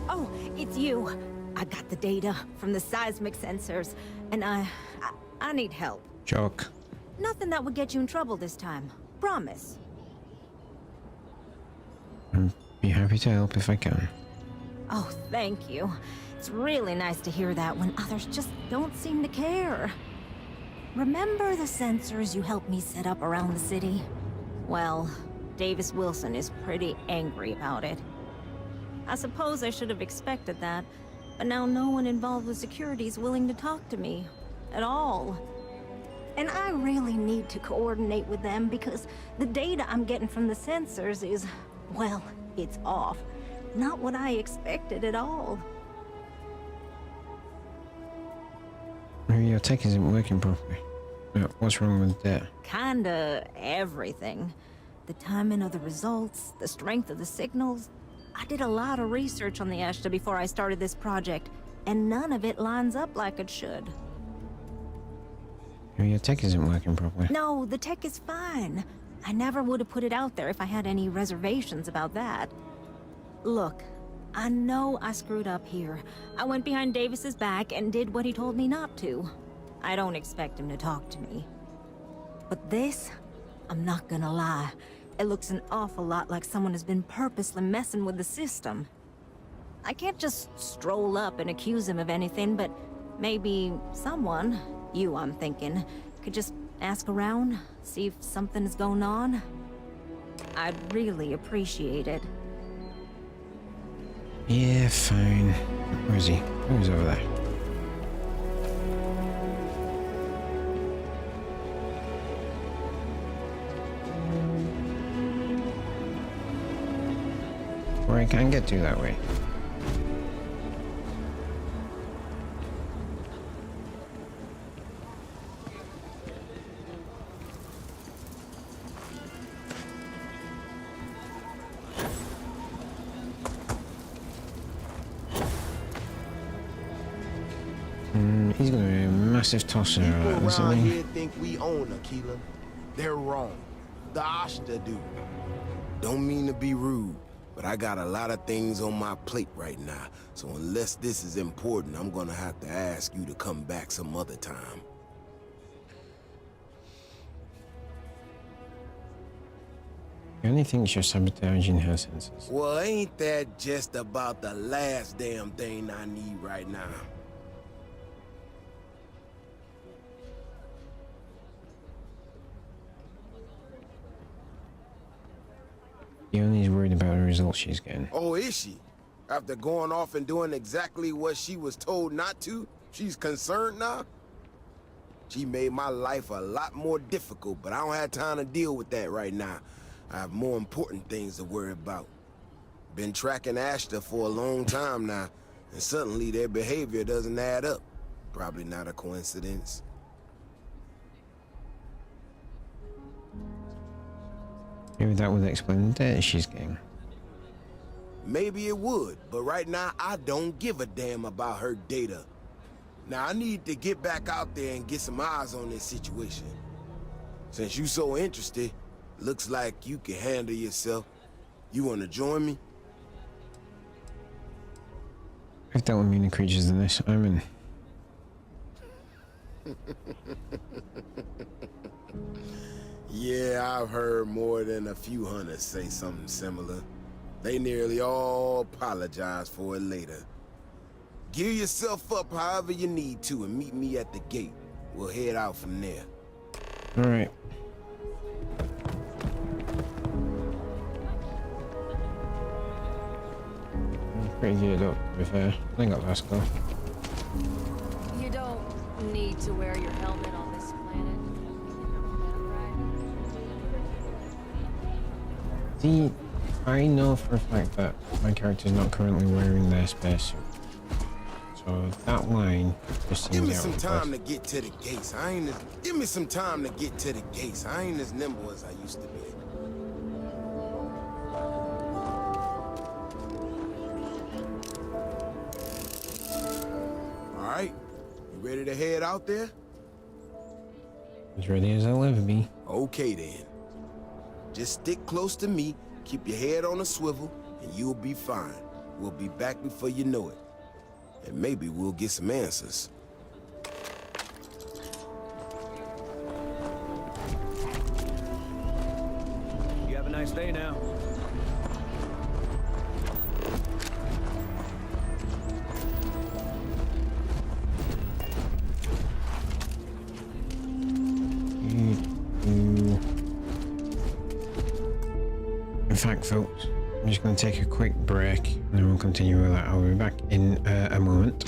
Oh, it's you. I got the data from the seismic sensors, and I need help. Joke. Nothing that would get you in trouble this time. Promise. I'd be happy to help if I can. Oh, thank you. It's really nice to hear that when others just don't seem to care. Remember the sensors you helped me set up around the city? Well, Davis Wilson is pretty angry about it. I suppose I should have expected that, but now no one involved with security is willing to talk to me. At all. And I really need to coordinate with them because the data I'm getting from the sensors is, well, it's off. Not what I expected at all. Maybe your tech isn't working properly. What's wrong with that? Kinda everything. The timing of the results, the strength of the signals. I did a lot of research on the Ashta before I started this project, and none of it lines up like it should. Maybe your tech isn't working properly. No, the tech is fine. I never would have put it out there if I had any reservations about that. Look, I know I screwed up here. I went behind Davis's back and did what he told me not to. I don't expect him to talk to me. But this, I'm not gonna lie, it looks an awful lot like someone has been purposely messing with the system. I can't just stroll up and accuse him of anything, but maybe someone, you I'm thinking, could just ask around, see if something's going on. I'd really appreciate it. Yeah, fine. Where is he? Oh, he's over there. Or I can't get to that way. He's gonna be a massive tosser, People isn't around he? here think we own Aquila. They're wrong. The Ashta do. Don't mean to be rude, but I got a lot of things on my plate right now. So unless this is important, I'm gonna have to ask you to come back some other time. He only thinks you're sabotaging her senses. Well, ain't that just about the last damn thing I need right now? He only is worried about the results she's getting. Oh, is she? After going off and doing exactly what she was told not to, she's concerned now? She made my life a lot more difficult, but I don't have time to deal with that right now. I have more important things to worry about. Been tracking Ashta for a long time now, and suddenly their behavior doesn't add up. Probably not a coincidence. Maybe that would explain the data she's getting. Maybe it would, but right now I don't give a damn about her data. Now I need to get back out there and get some eyes on this situation. Since you so interested, looks like you can handle yourself. You wanna join me? I've dealt with meaner creatures than this. I'm in. Yeah, I've heard more than a few hunters say something similar. They nearly all apologize for it later. Gear yourself up however you need to and meet me at the gate. We'll head out from there. All right. Pretty geared up, to be fair. I think I'll ask her. You don't need to wear your helmet on this planet. See, I know for a fact that my character's not currently wearing their spacesuit. So that line just Give seems me out some of time place. to get to the gates. Give me some time to get to the gates. I ain't as nimble as I used to be. All right, you ready to head out there? As ready as I'll ever be. Okay then. Just stick close to me, keep your head on a swivel, and you'll be fine. We'll be back before you know it. And maybe we'll get some answers. You have a nice day now. In fact, folks, I'm just going to take a quick break and then we'll continue with that. I'll be back in a moment.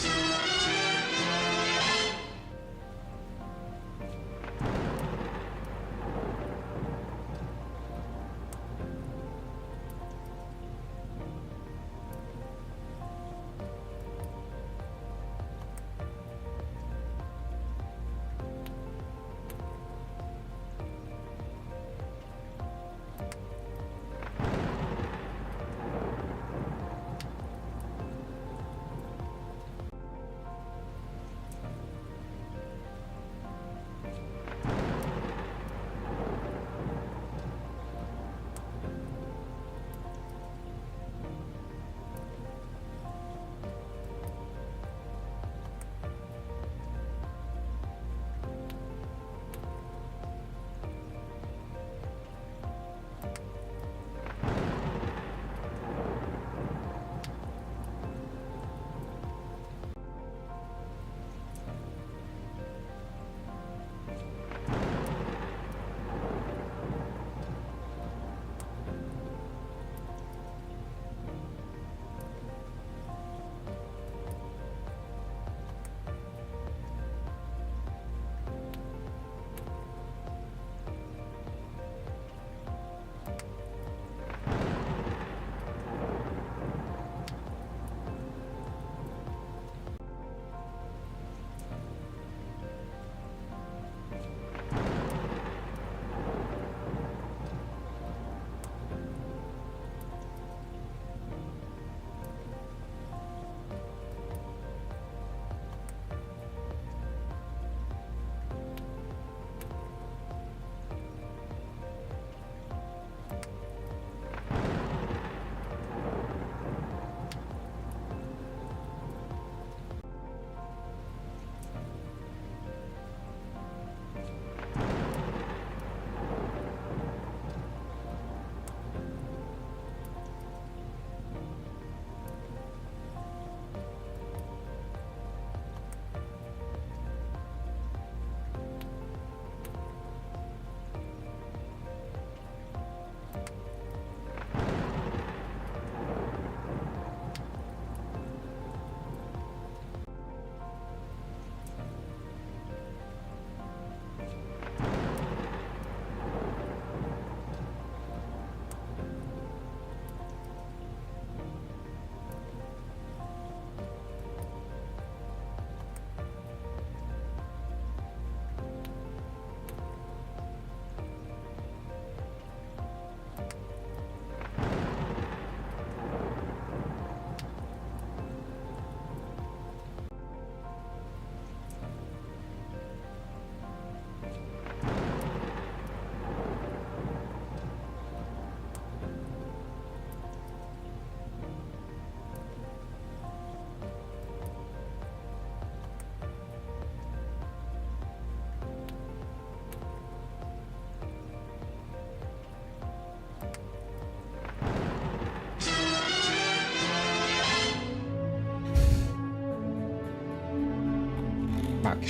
Back.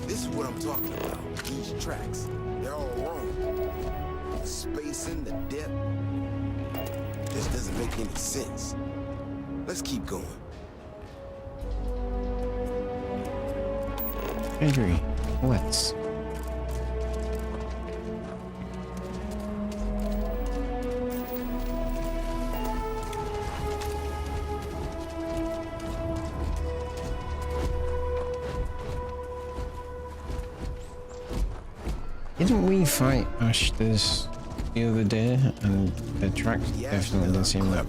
This is what I'm talking about. These tracks, they're all wrong. The spacing, the depth, just doesn't make any sense. Let's keep going. I agree. Let's. Didn't we fight Ashtas the other day, and the tracks definitely didn't seem like...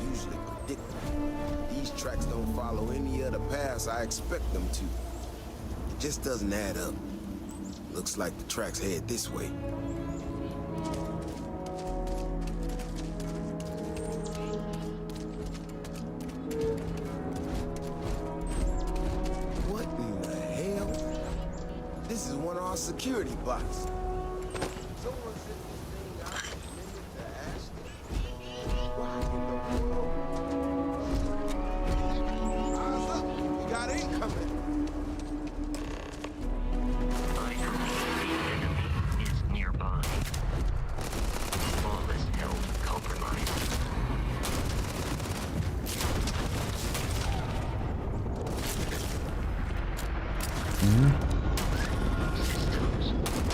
Usually predictable. These tracks don't follow any other paths I expect them to. It just doesn't add up. Looks like the tracks head this way. What in the hell? This is one of our security bots. Someone sent this thing out to Ashley. Why in the world? Eyes up, we got incoming. Is nearby. All is held compromised. Systems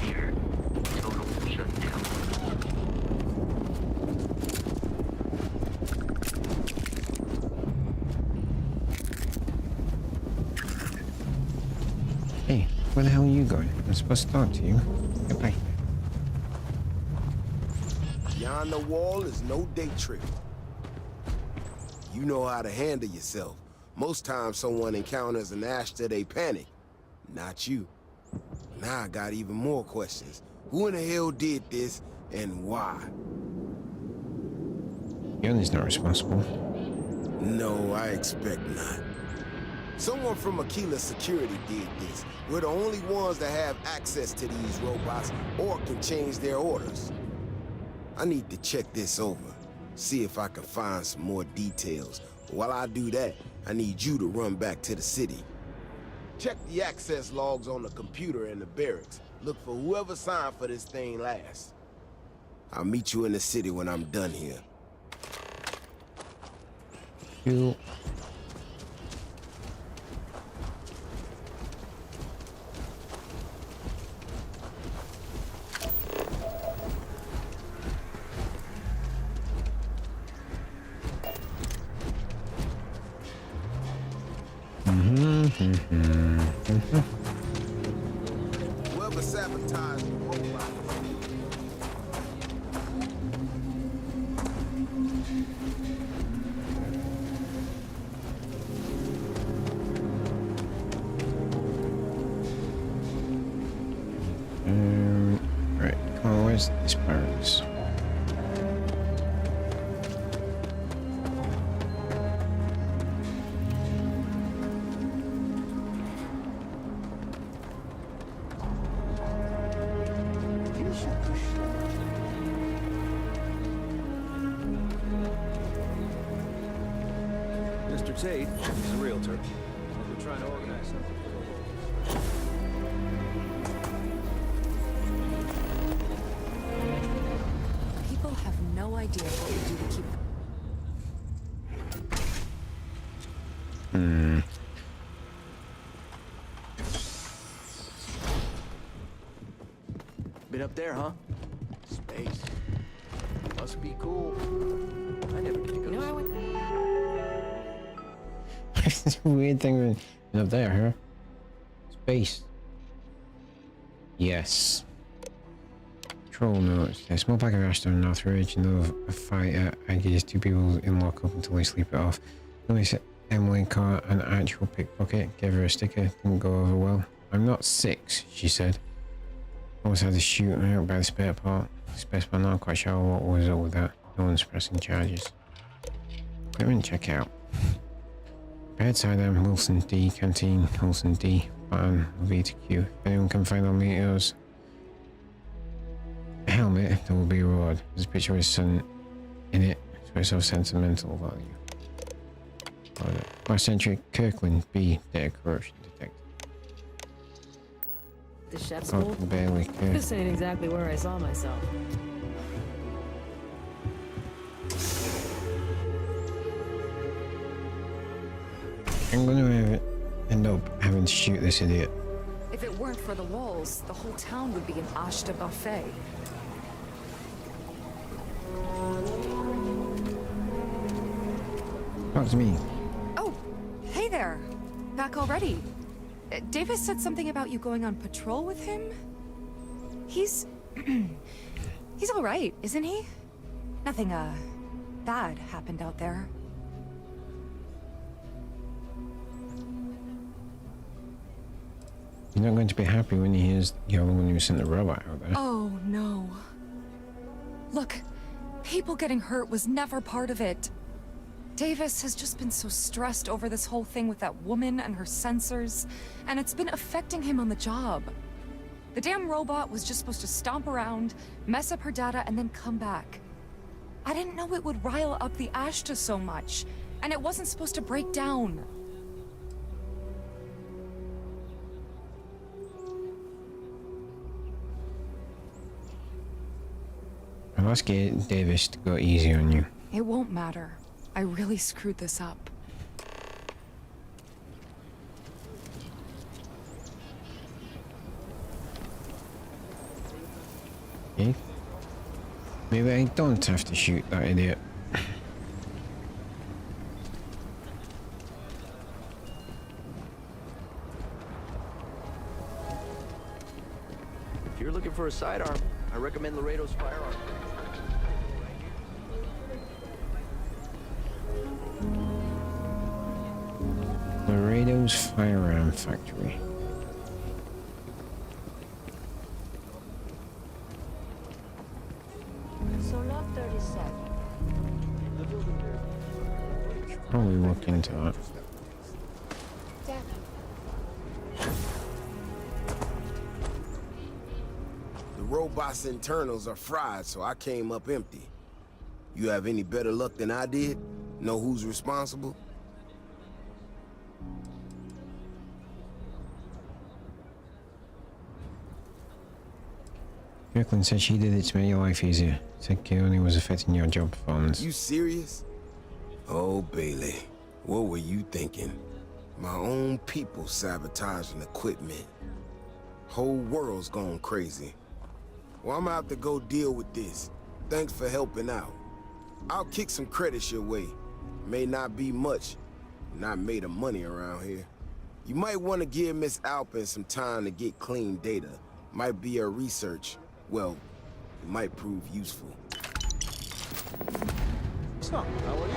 here. Total shutdown. Hey, where the hell are you going? I'm supposed to talk to you. Goodbye. Beyond the wall is no day trip. You know how to handle yourself. Most times someone encounters an Ashta, they panic. Not you. Now I got even more questions. Who in the hell did this, and why? Yoni's not responsible. No, I expect not. Someone from Aquila Security did this. We're the only ones that have access to these robots or can change their orders. I need to check this over, see if I can find some more details. While I do that, I need you to run back to the city. Check the access logs on the computer in the barracks. Look for whoever signed for this thing last. I'll meet you in the city when I'm done here. You. Whoever sabotaged the robot. Right. Come on, where's this barracks? Mr. Tate, he's a realtor. We're trying to organize something for the locals. People have no idea what we do to keep. Been up there, huh? Space. Must be cool. I never get to go. You know, I went. It's a weird thing up there, huh? Space. Yes. Troll notes. A small pack of Ashton on North Ridge. You know a fighter. I guess 2 people in lockup until they sleep it off. Only set Emily caught an actual pickpocket. Gave her a sticker. Didn't go over well. I'm not 6, she said. Almost had to shoot out by the spare part. I'm not quite sure what was up with that. No one's pressing charges. Equipment check out. Bedside M, Wilson D, Canteen, Wilson D, Barn, V to Q. If anyone can find on Meteor's helmet, there will be a reward. There's a picture of his son in it, so it's of sentimental value. Last century, Kirkland B, data corruption detected. The chef's Oh, school? barely care. This ain't exactly where I saw myself. I'm gonna end up having to shoot this idiot. If it weren't for the walls, the whole town would be an Ashta buffet. Talk to me. Oh, hey there. Back already. Davis said something about you going on patrol with him? He's... he's all right, isn't he? Nothing, bad happened out there. You're not going to be happy when he hears you're the one who sent the robot out there. Oh, no. Look, people getting hurt was never part of it. Davis has just been so stressed over this whole thing with that woman and her sensors, and it's been affecting him on the job. The damn robot was just supposed to stomp around, mess up her data, and then come back. I didn't know it would rile up the Ashta so much, and it wasn't supposed to break down. I'll ask Davis to go easy on you. It won't matter. I really screwed this up. Okay. Maybe I don't have to shoot that idiot. If you're looking for a sidearm, I recommend Laredo's firearm. Laredo's Firearm Factory. Solar 37. Probably look into that. The robot's internals are fried, so I came up empty. You have any better luck than I did? Know who's responsible? Brooklyn said she did it to make your life easier. Said Keone was affecting your job performance. You serious? Oh, Bailey, what were you thinking? My own people sabotaging equipment. Whole world's gone crazy. Well, I'm gonna have to go deal with this. Thanks for helping out. I'll kick some credits your way. May not be much. Not made of money around here. You might want to give Miss Alpin some time to get clean data. Might be her research. Well, it might prove useful. So, how are you?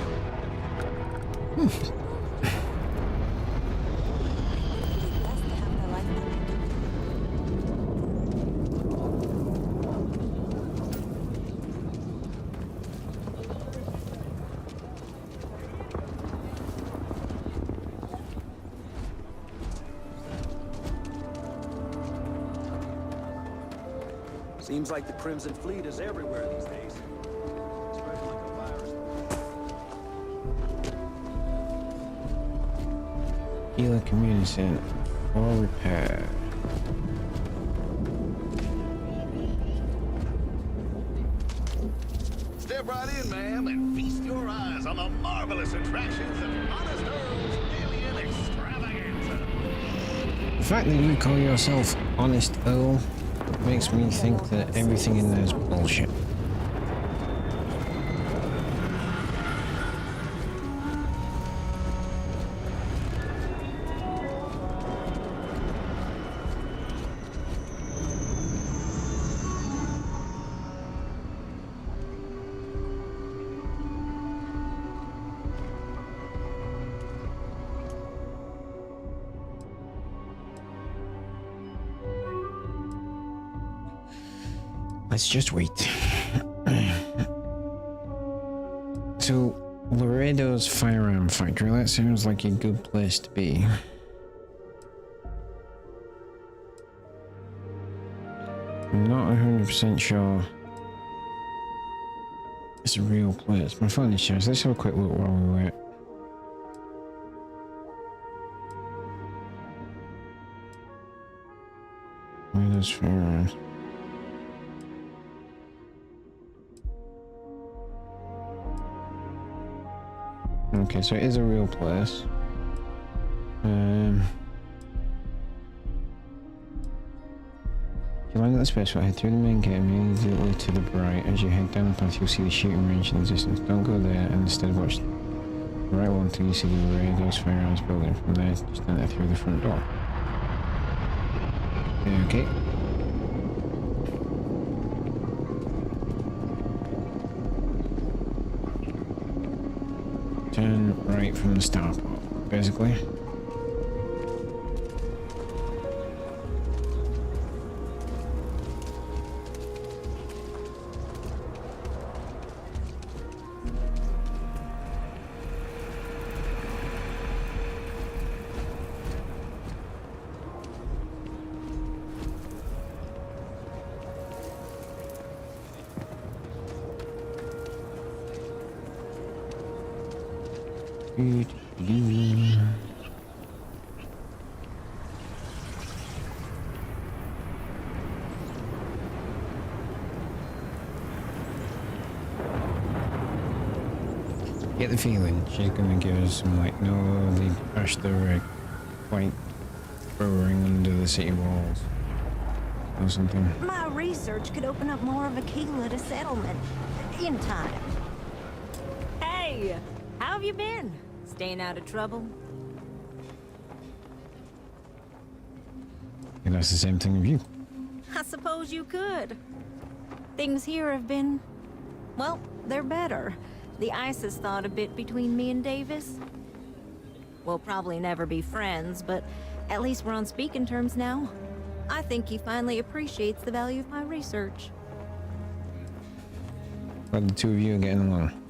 Seems like the Crimson Fleet is everywhere these days. Spreading like a virus. Healer Community Center for repair. Step right in, ma'am, and feast your eyes on the marvelous attractions of Honest Earl's Alien Extravaganza. The fact that you call yourself Honest Earl makes me think that everything in there is bullshit. Let's just wait. So, Laredo's Firearm Factory, that sounds like a good place to be. I'm not 100% sure it's a real place. My phone is charged. Let's have a quick look while we wait. Laredo's Firearms. Okay, so it is a real place. If you land at the spaceport, head through the main gate immediately to the right. As you head down the path, you'll see the shooting range in the distance. Don't go there, and instead watch the right one until you see the Laredo's Firearms building. From there, just enter through the front door. Okay. Turn right from the starport, basically. Get the feeling she's gonna give us some like, no, they crashed the quite burrowing under the city walls or something. My research could open up more of Aquila to settlement in time. Hey, how have you been? Staying out of trouble? And that's the same thing with you. I suppose you could. Things here have been, well, they're better. The ice has thawed a bit between me and Davis. We'll probably never be friends, but at least we're on speaking terms now. I think he finally appreciates the value of my research. But the two of you are getting along.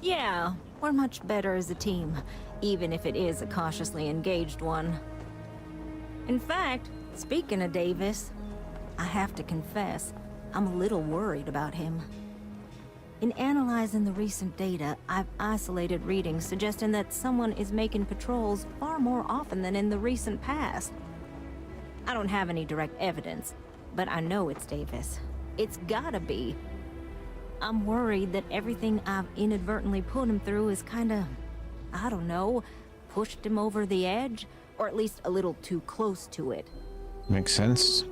Yeah, we're much better as a team, even if it is a cautiously engaged one. In fact, speaking of Davis, I have to confess, I'm a little worried about him. In analyzing the recent data, I've isolated readings suggesting that someone is making patrols far more often than in the recent past. I don't have any direct evidence, but I know it's Davis. It's gotta be. I'm worried that everything I've inadvertently put him through is kinda, I don't know, pushed him over the edge, or at least a little too close to it. Makes sense.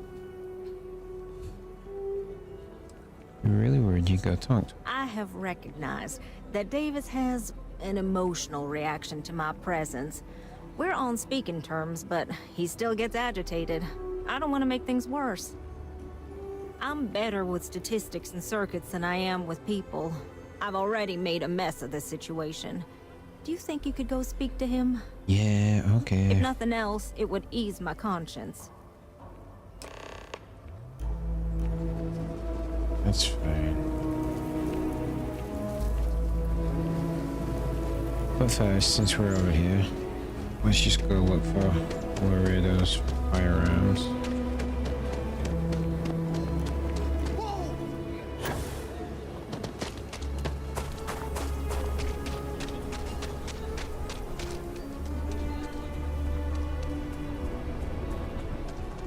I'm really worried you got talked. I have recognized that Davis has an emotional reaction to my presence. We're on speaking terms, but he still gets agitated. I don't want to make things worse. I'm better with statistics and circuits than I am with people. I've already made a mess of this situation. Do you think you could go speak to him? Yeah, okay. If nothing else, it would ease my conscience. That's fine. But first, since we're over here, let's just go look for where those firearms.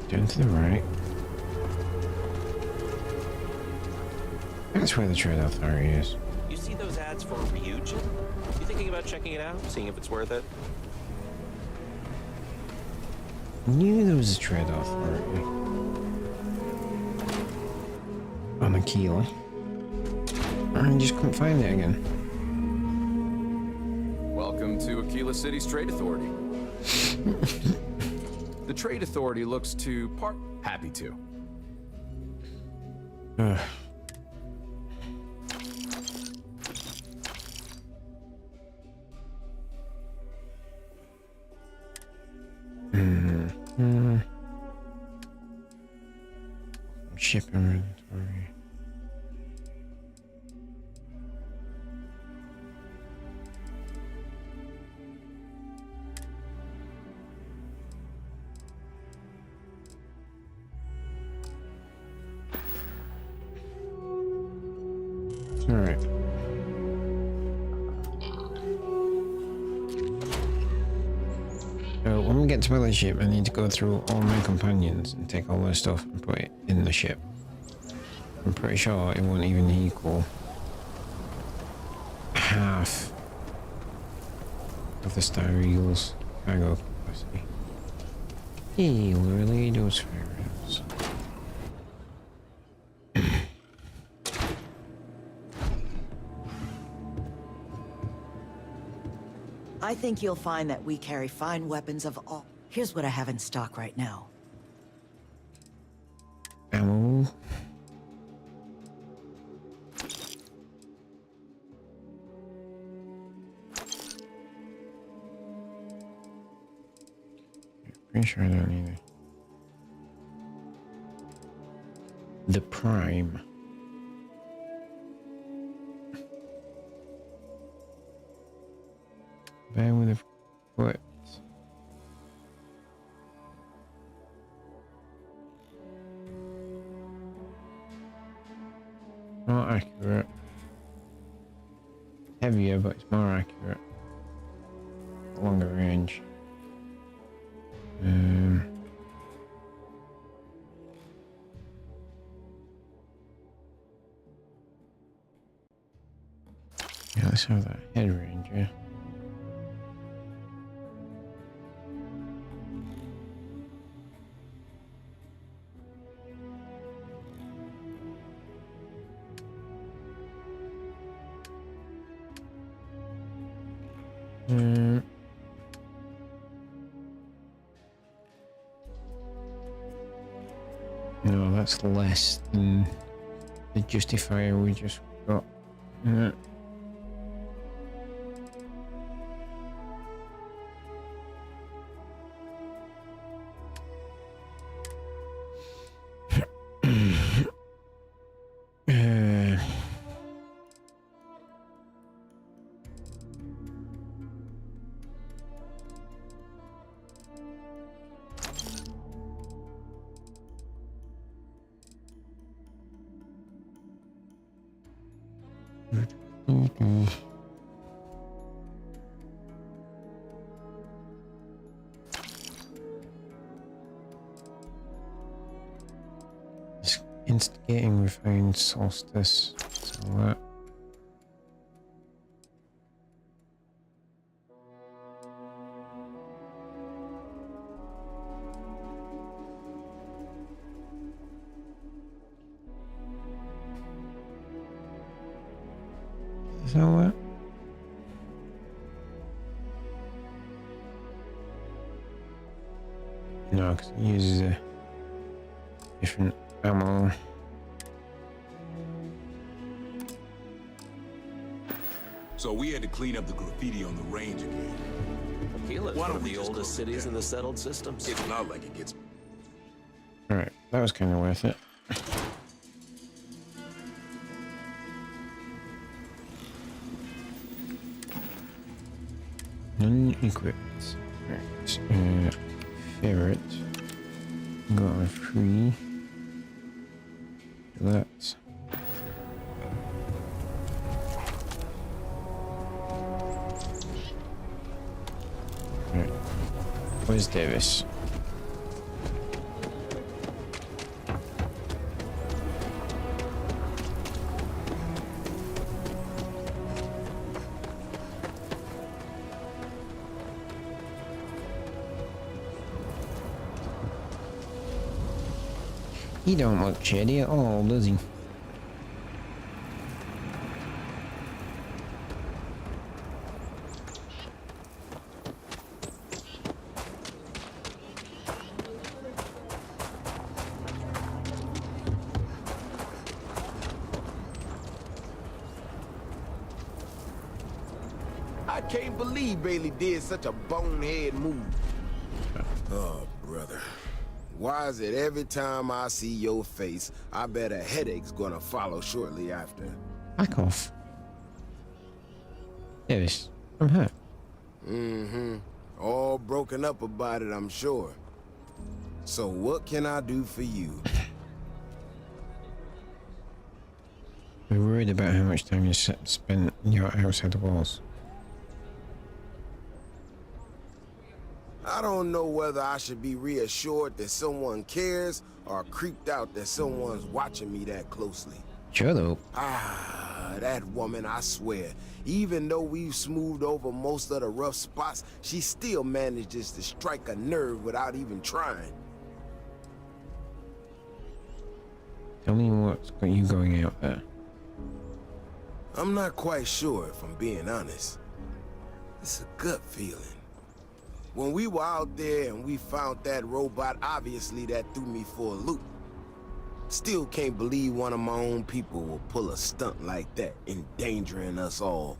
Turn to the right. That's where the Trade Authority is. You see those ads for Ryujin? You thinking about checking it out, seeing if it's worth it? Knew there was a Trade Authority on Aquila. I just couldn't find it again. Welcome to Aquila City's Trade Authority. The Trade Authority looks to part... Happy to. Shipping inventory. All right. So when we get to the ship, I need to go through all my companions and take all their stuff and put it in the ship. I'm pretty sure it won't even equal half of the Star Eagle's cargo capacity. Hey, literally those firearms. I think you'll find that we carry fine weapons of all. Here's what I have in stock right now. Ammo. Pretty sure I don't need it. The Prime. Bear with a foot. Not accurate. Heavier, but it's more accurate. longer range. Yeah, let's have that head range, yeah. No, that's less than the justifier we just got. Instigating refined solstice. So that. Is that what? No, because it uses a different ammo. So we had to clean up the graffiti on the range again. Akila's one of the oldest cities in the settled systems. It's not like it gets... Alright, that was kind of worth it. Unequipped. Right. Ferret. Got a free. That. Right. Where's Davis? He don't look shady at all, does he? I can't believe Bailey did such a bonehead move. Oh, brother. Why is it every time I see your face, I bet a headache's gonna follow shortly after? Back off. Davis, I'm hurt. Mm-hmm. All broken up about it, I'm sure. So what can I do for you? We're worried about how much time you spent outside the walls. I don't know whether I should be reassured that someone cares or creeped out that someone's watching me that closely. Shut up. Ah, that woman, I swear. Even though we've smoothed over most of the rough spots, she still manages to strike a nerve without even trying. Tell me what's got you going out there. I'm not quite sure, if I'm being honest. It's a gut feeling. When we were out there and we found that robot, obviously that threw me for a loop. Still can't believe one of my own people will pull a stunt like that, endangering us all.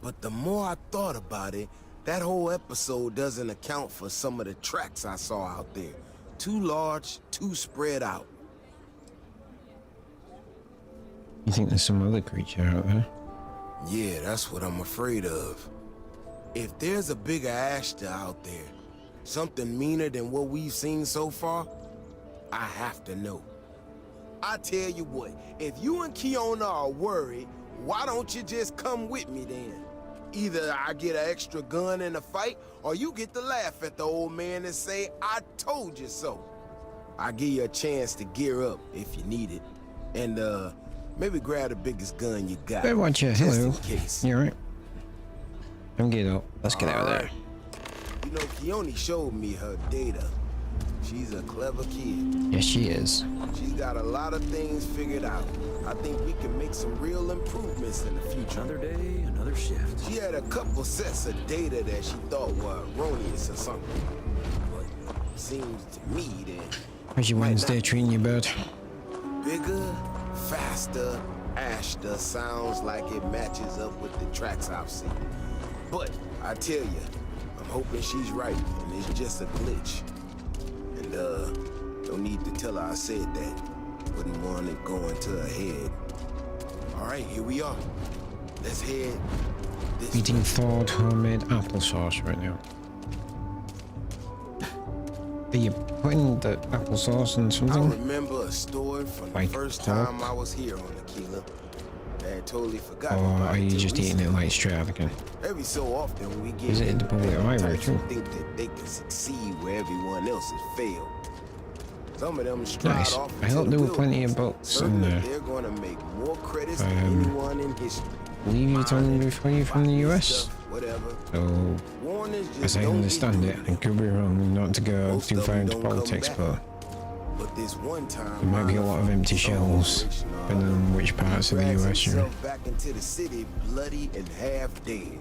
But the more I thought about it, that whole episode doesn't account for some of the tracks I saw out there. Too large, too spread out. You think there's some other creature out there? Yeah, that's what I'm afraid of. If there's a bigger Ashta out there, something meaner than what we've seen so far, I have to know. I tell you what, if you and Kiona are worried, why don't you just come with me then? Either I get an extra gun in a fight, or you get to laugh at the old man and say, I told you so. I'll give you a chance to gear up if you need it. And, maybe grab the biggest gun you got. Hey, watch it. Just Hello. in case. You alright? I'm getting up. Let's get out of there. You know, Keone showed me her data. She's a clever kid. Yes, she is. She's got a lot of things figured out. I think we can make some real improvements in the future. Another day, another shift. She had a couple sets of data that she thought were erroneous or something. But it seems to me that... How's your Wednesday treating you, bud? Bigger, faster, Ashta sounds like it matches up with the tracks I've seen. But I tell you, I'm hoping she's right and it's just a glitch. And no need to tell her I said that. Wouldn't want it going to her head. All right, here we are. Let's head this Eating thawed homemade applesauce right now. Are you putting the applesauce in I something? remember a story from the Like first pork? time I was here on Aquila. I had totally forgot Or about are it you till just eating it recently. like straight out again? Every so often we get Is it in the public library types who too? think that they can succeed where everyone else has failed. Some of them stride Nice. off I into hope the there were plenty of wilderness, books certain in that there. they're going to make more credits than anyone in history. Believe you told me before you from the US? Whatever. So, Warnings just as I don't understand get it, through I could be wrong not to go Most too of far them into don't come politics, back. but But this one time, there might be a lot of empty shells, depending on which parts of the drags US you're in. himself back into the city bloody and half dead.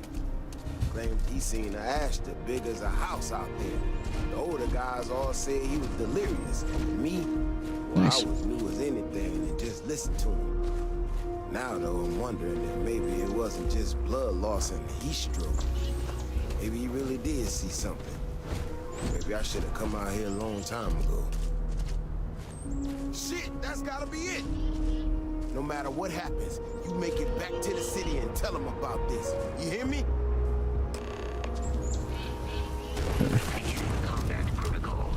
Claimed he seen a Ashta big as a house out there. The older guys all said he was delirious. Me, well, Nice. I was new as anything and just listened to him. Now though, I'm wondering if maybe it wasn't just blood loss and heat stroke. Maybe he really did see something. Maybe I should have come out here a long time ago. Shit, that's gotta be it. No matter what happens, you make it back to the city and tell them about this. You hear me? Combat protocol.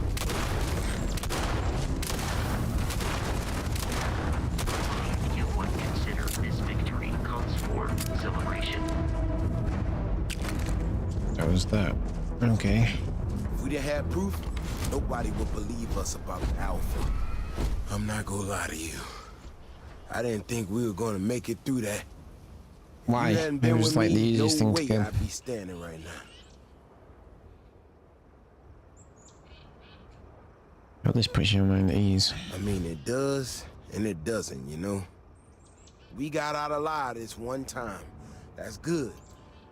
You would consider this victory calls for celebration. That was that. Okay. If we didn't have proof, nobody would believe us about the Alpha. I'm not gonna lie to you. I didn't think we were gonna make it through that. Why? You hadn't It been was with like me, the easiest no thing to way kill. I'd be standing right now. Oh, this puts your mind at ease. I mean, it does and it doesn't, you know? We got out alive this one time. That's good.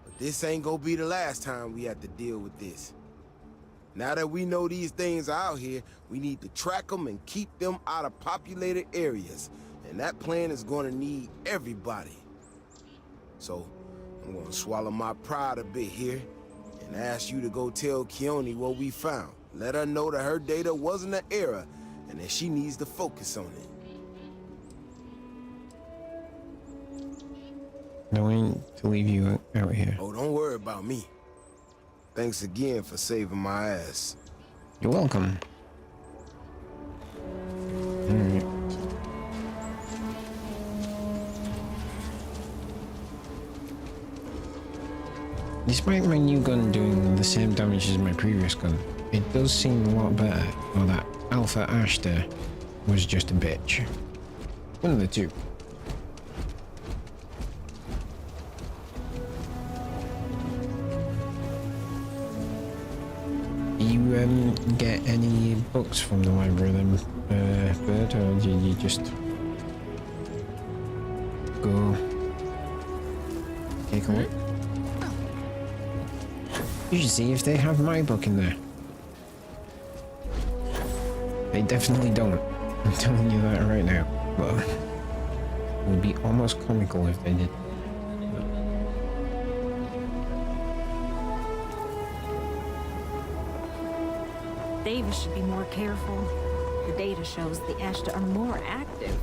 But this ain't gonna be the last time we have to deal with this. Now that we know these things are out here, we need to track them and keep them out of populated areas. And that plan is gonna need everybody. So, I'm gonna swallow my pride a bit here and ask you to go tell Keone what we found. Let her know that her data wasn't an error and that she needs to focus on it. No one to leave you out here. Oh, don't worry about me. Thanks again for saving my ass. You're welcome. Alright. Despite my new gun doing the same damage as my previous gun, it does seem a lot better. Or that Alpha Ashta was just a bitch. One of the two. You get any books from the library then, Bert, or do you just go take a look? You should see if they have my book in there. They definitely don't. I'm telling you that right now. But it would be almost comical if they did. Davis should be more careful. The data shows the Ashta are more active.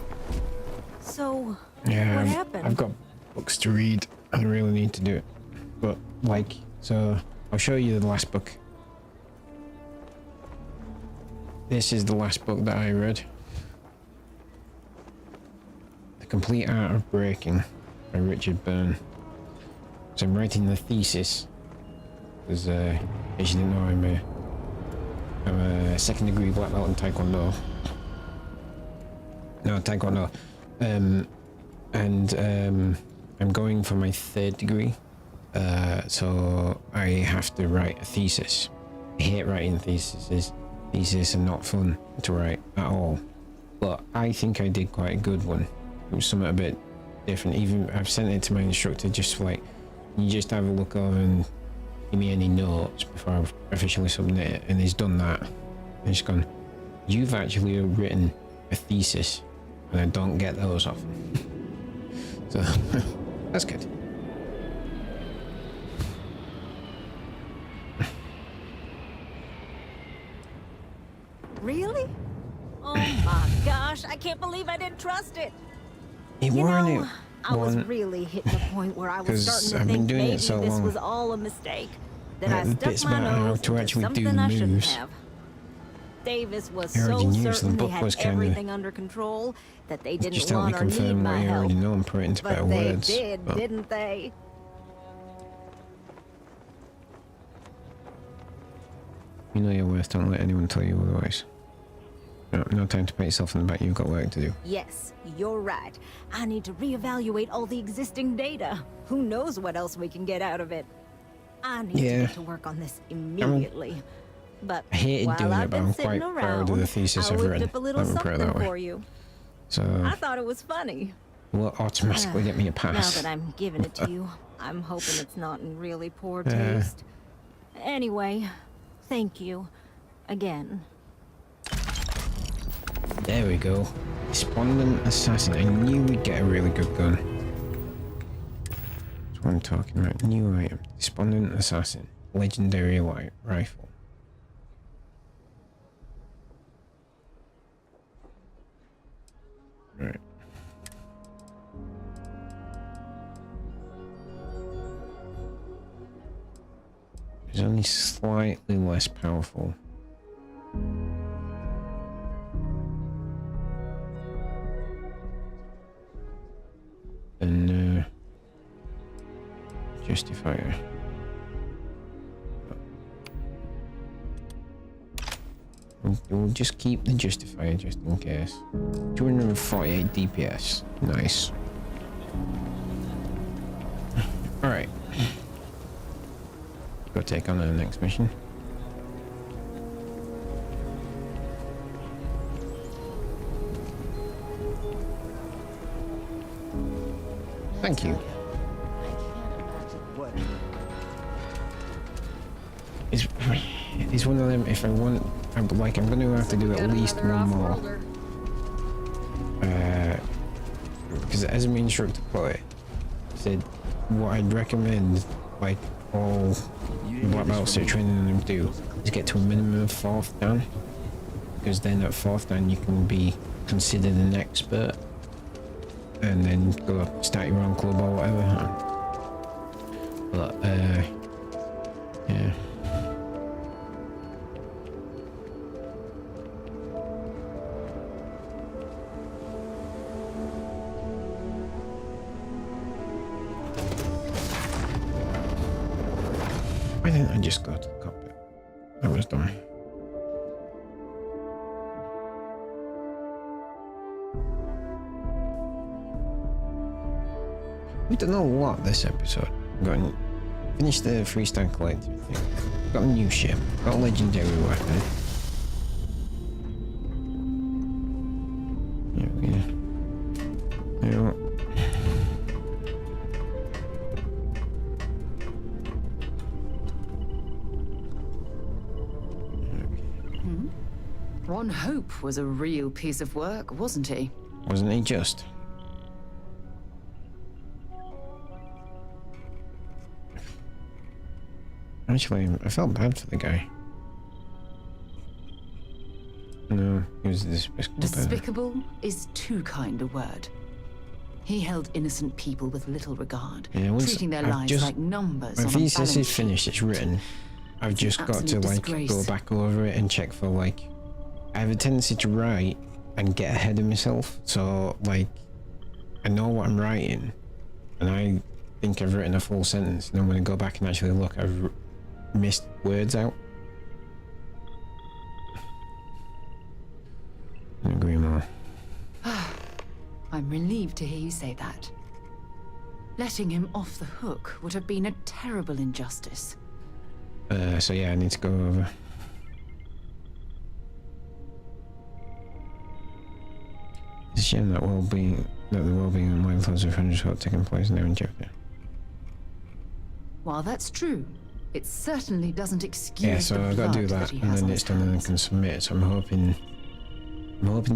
So, Yeah, what happened? I've got books to read. I really need to do it. But, like, so I'll show you the last book. This is the last book that I read. The Complete Art of Breaking by Richard Byrne. So I'm writing the thesis. Because, as you didn't know, I'm a second degree black belt in Taekwondo. No, Taekwondo. I'm going for my third degree. So I have to write a thesis. I hate writing theses. Theses are not fun to write at all. But I think I did quite a good one. It was something a bit different. Even I've sent it to my instructor just for like, you just have a look over and give me any notes before I officially submit it. And he's done that. And he's gone, you've actually written a thesis, and I don't get those often. So that's good. Really? Oh my gosh, I can't believe I didn't trust it. It You weren't know, it I was one- really hitting the point where I was 'Cause starting to I've been think doing it maybe so this long. was all a mistake. That I The stuck bits my about how nose to into actually do something I shouldn't moves. have. Davis was I so already knew, so the certain they book had was kinda- everything under control that they didn't Just help me want or need confirm my what you help. already know and put it into better But they words. did, But didn't they? you know your worth, don't let anyone tell you otherwise. No time to pat yourself in the back, you've got work to do. Yes, you're right. I need to reevaluate all the existing data. Who knows what else we can get out of it? I need to Yeah. get to work on this immediately. But I hated while doing I've it, but been I'm sitting quite proud of the around, thesis I I've whipped written. up a little Let me put it something that way. for you. So I thought it was funny. will automatically get me a Now pass. that I'm giving it to you, I'm hoping it's not in really poor Uh. taste. Anyway, thank you. Again. There we go. Despondent Assassin. I knew we'd get a really good gun. That's what I'm talking about. New item. Despondent Assassin. Legendary rifle. Right. It's only slightly less powerful. Than Justifier. We'll just keep the Justifier just in case. 248 DPS. Nice. Alright. Go take on the next mission. Thank you. It's one of them. If I want, I'm going to have to do at least one more. Because as my instructor put it, said what I'd recommend, like all black belts that are training them do, is get to a minimum of 4th dan. Because then at 4th dan you can be considered an expert. And then go start your own club or whatever. But, yeah. Why didn't I just go to the cockpit? That was dumb. We've done a lot this episode. Finished the freestyle collector thing. Got a new ship. Got a legendary weapon. Yeah. Ron Hope was a real piece of work, wasn't he? Wasn't he just? Actually, I felt bad for the guy. No, he was despicable. Despicable is too kind a word. He held innocent people with little regard, Yeah, treating their lives like numbers My on a thesis balance is finished, it's written. I've just got to absolute like disgrace. go back over it and check for like, I have a tendency to write and get ahead of myself. So like, I know what I'm writing, and think I've written a full sentence, and then when I go back and actually look, I've missed words out. I agree more. I'm relieved to hear you say that. Letting him off the hook would have been a terrible injustice. So yeah, I need to go over. It's a shame that the well-being and livelihoods of hundreds have taken place now in jeopardy. While that's true, it certainly doesn't excuse Yeah, so I've got to do that, and then it's done, and I can submit. So I'm hoping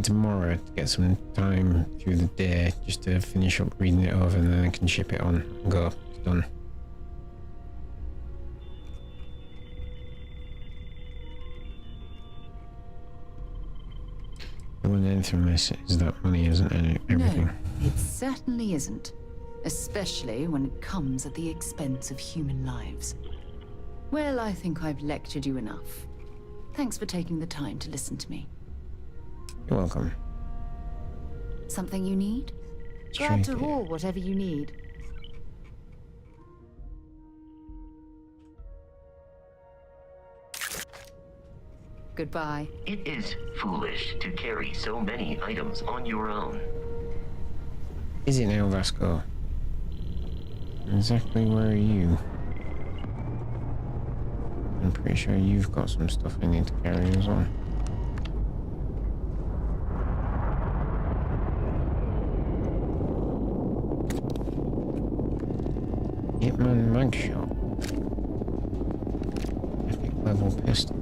tomorrow to get some time through the day just to finish up reading it over, and then I can ship it on and go. It's done. The one end from this is that money isn't everything. No, it certainly isn't. Especially when it comes at the expense of human lives. Well, I think I've lectured you enough. Thanks for taking the time to listen to me. You're welcome. Something you need? Glad to haul whatever you need. Goodbye. It is foolish to carry so many items on your own. Is it now, Vasco? Exactly where are you? I'm pretty sure you've got some stuff I need to carry as well. Hitman mag shot. Epic level pistol.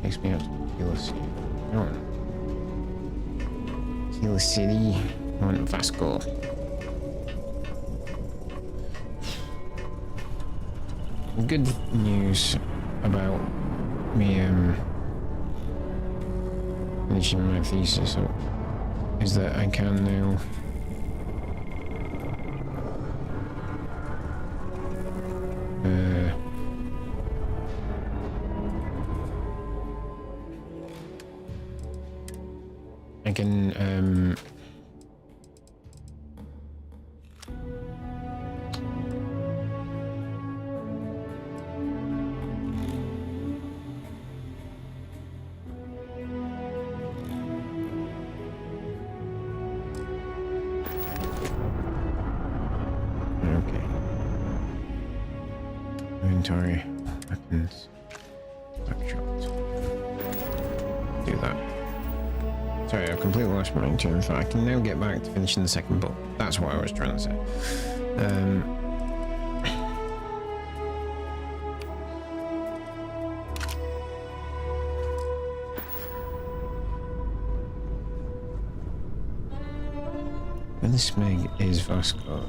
Takes me out to Kilo City. Kilo City on Vasco. Good news about me finishing my thesis is that I can now I can okay. Inventory, weapons, backshot. Do that. Sorry, I've completely lost my train of thought. I can now get back to finishing the second book. That's what I was trying to say. Where the smeg is Vasco?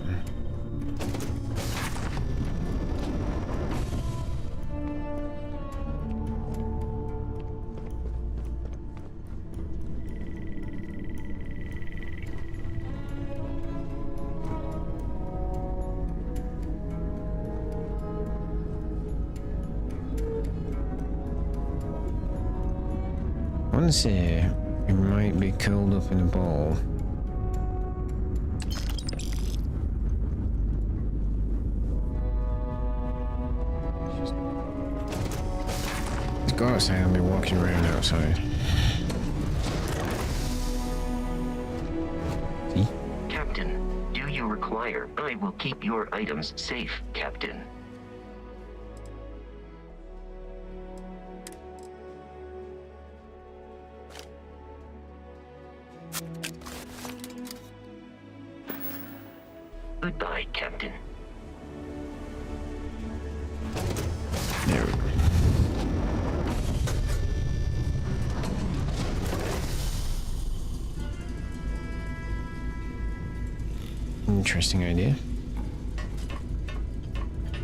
I want to say it might be curled up in a ball. Let's go outside and be walking around outside. See? Captain, do you require? I will keep your items safe, Captain. Goodbye, Captain. There we go. Interesting idea.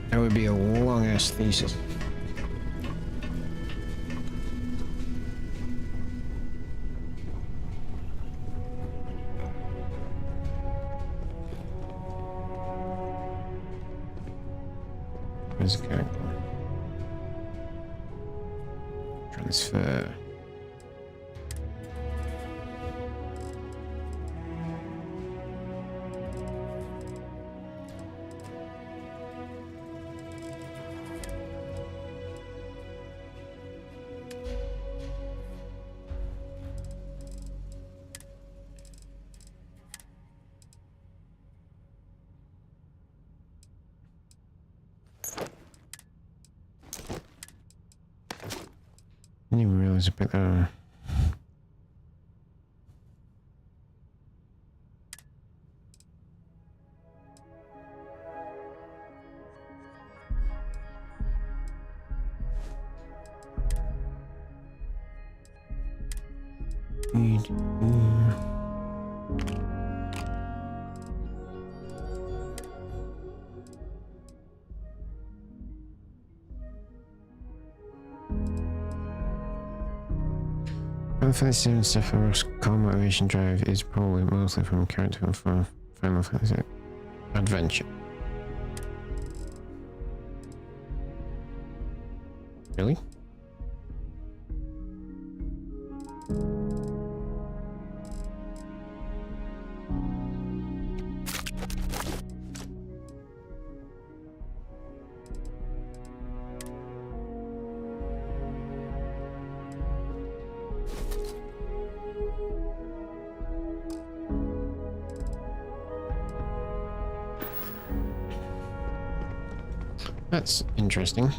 That would be a long-ass thesis. as a character. Transfer. I didn't even realize I put that on. Final Fantasy VII Sephiroth's core motivation drive is probably mostly from character and Final Fantasy Adventure. Really? That's interesting.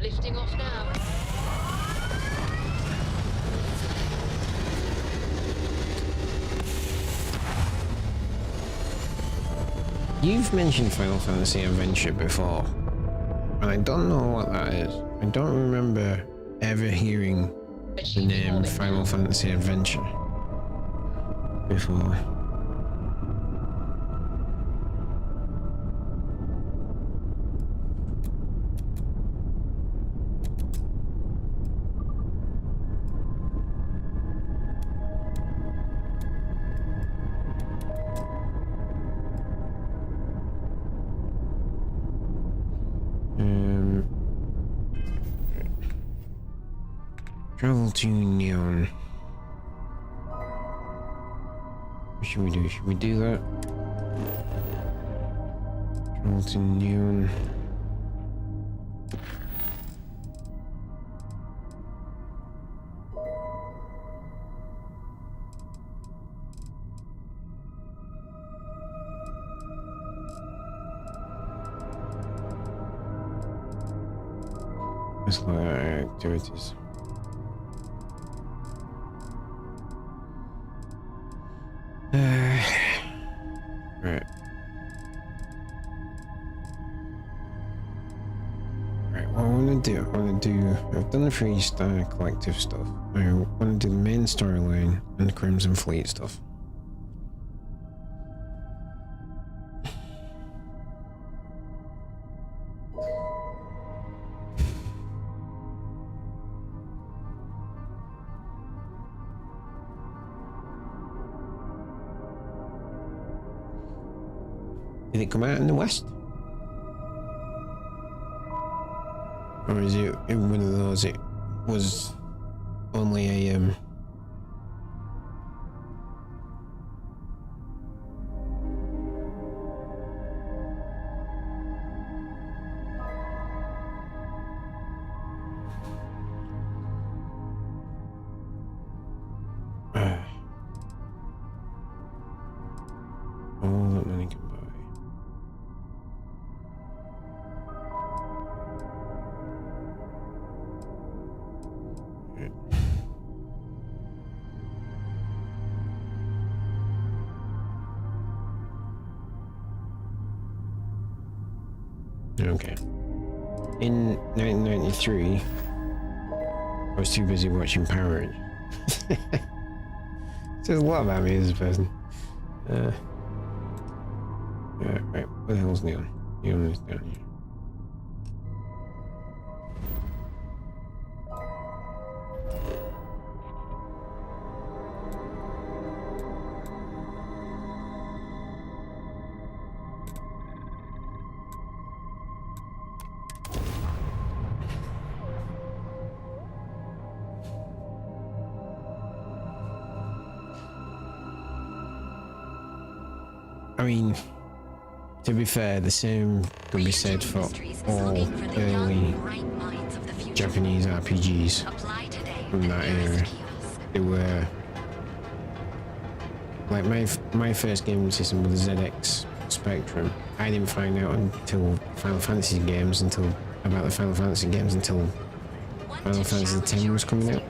Lifting off now. You've mentioned Final Fantasy Adventure before, and I don't know what that is. I don't remember ever hearing the name Final Fantasy Adventure before. Travel to Neon. What should we do? Should we do that? Travel to Neon. Let's look at activities. Right. Right, what I want to do, I've done the freestyle collective stuff. I want to do the main storyline and the Crimson Fleet stuff. Did it come out in the West? Or is it one of those, it was only a, all that money can buy. Okay. In 1993, I was too busy watching Power Rangers. Says a lot about me as a person. Right, where the hell's Neon? Neon is down here. I mean, to be fair, the same could be said for all early Japanese RPGs from that era. They were like my first gaming system was the ZX Spectrum. I didn't find out until Final Fantasy games until Final Fantasy X was coming out.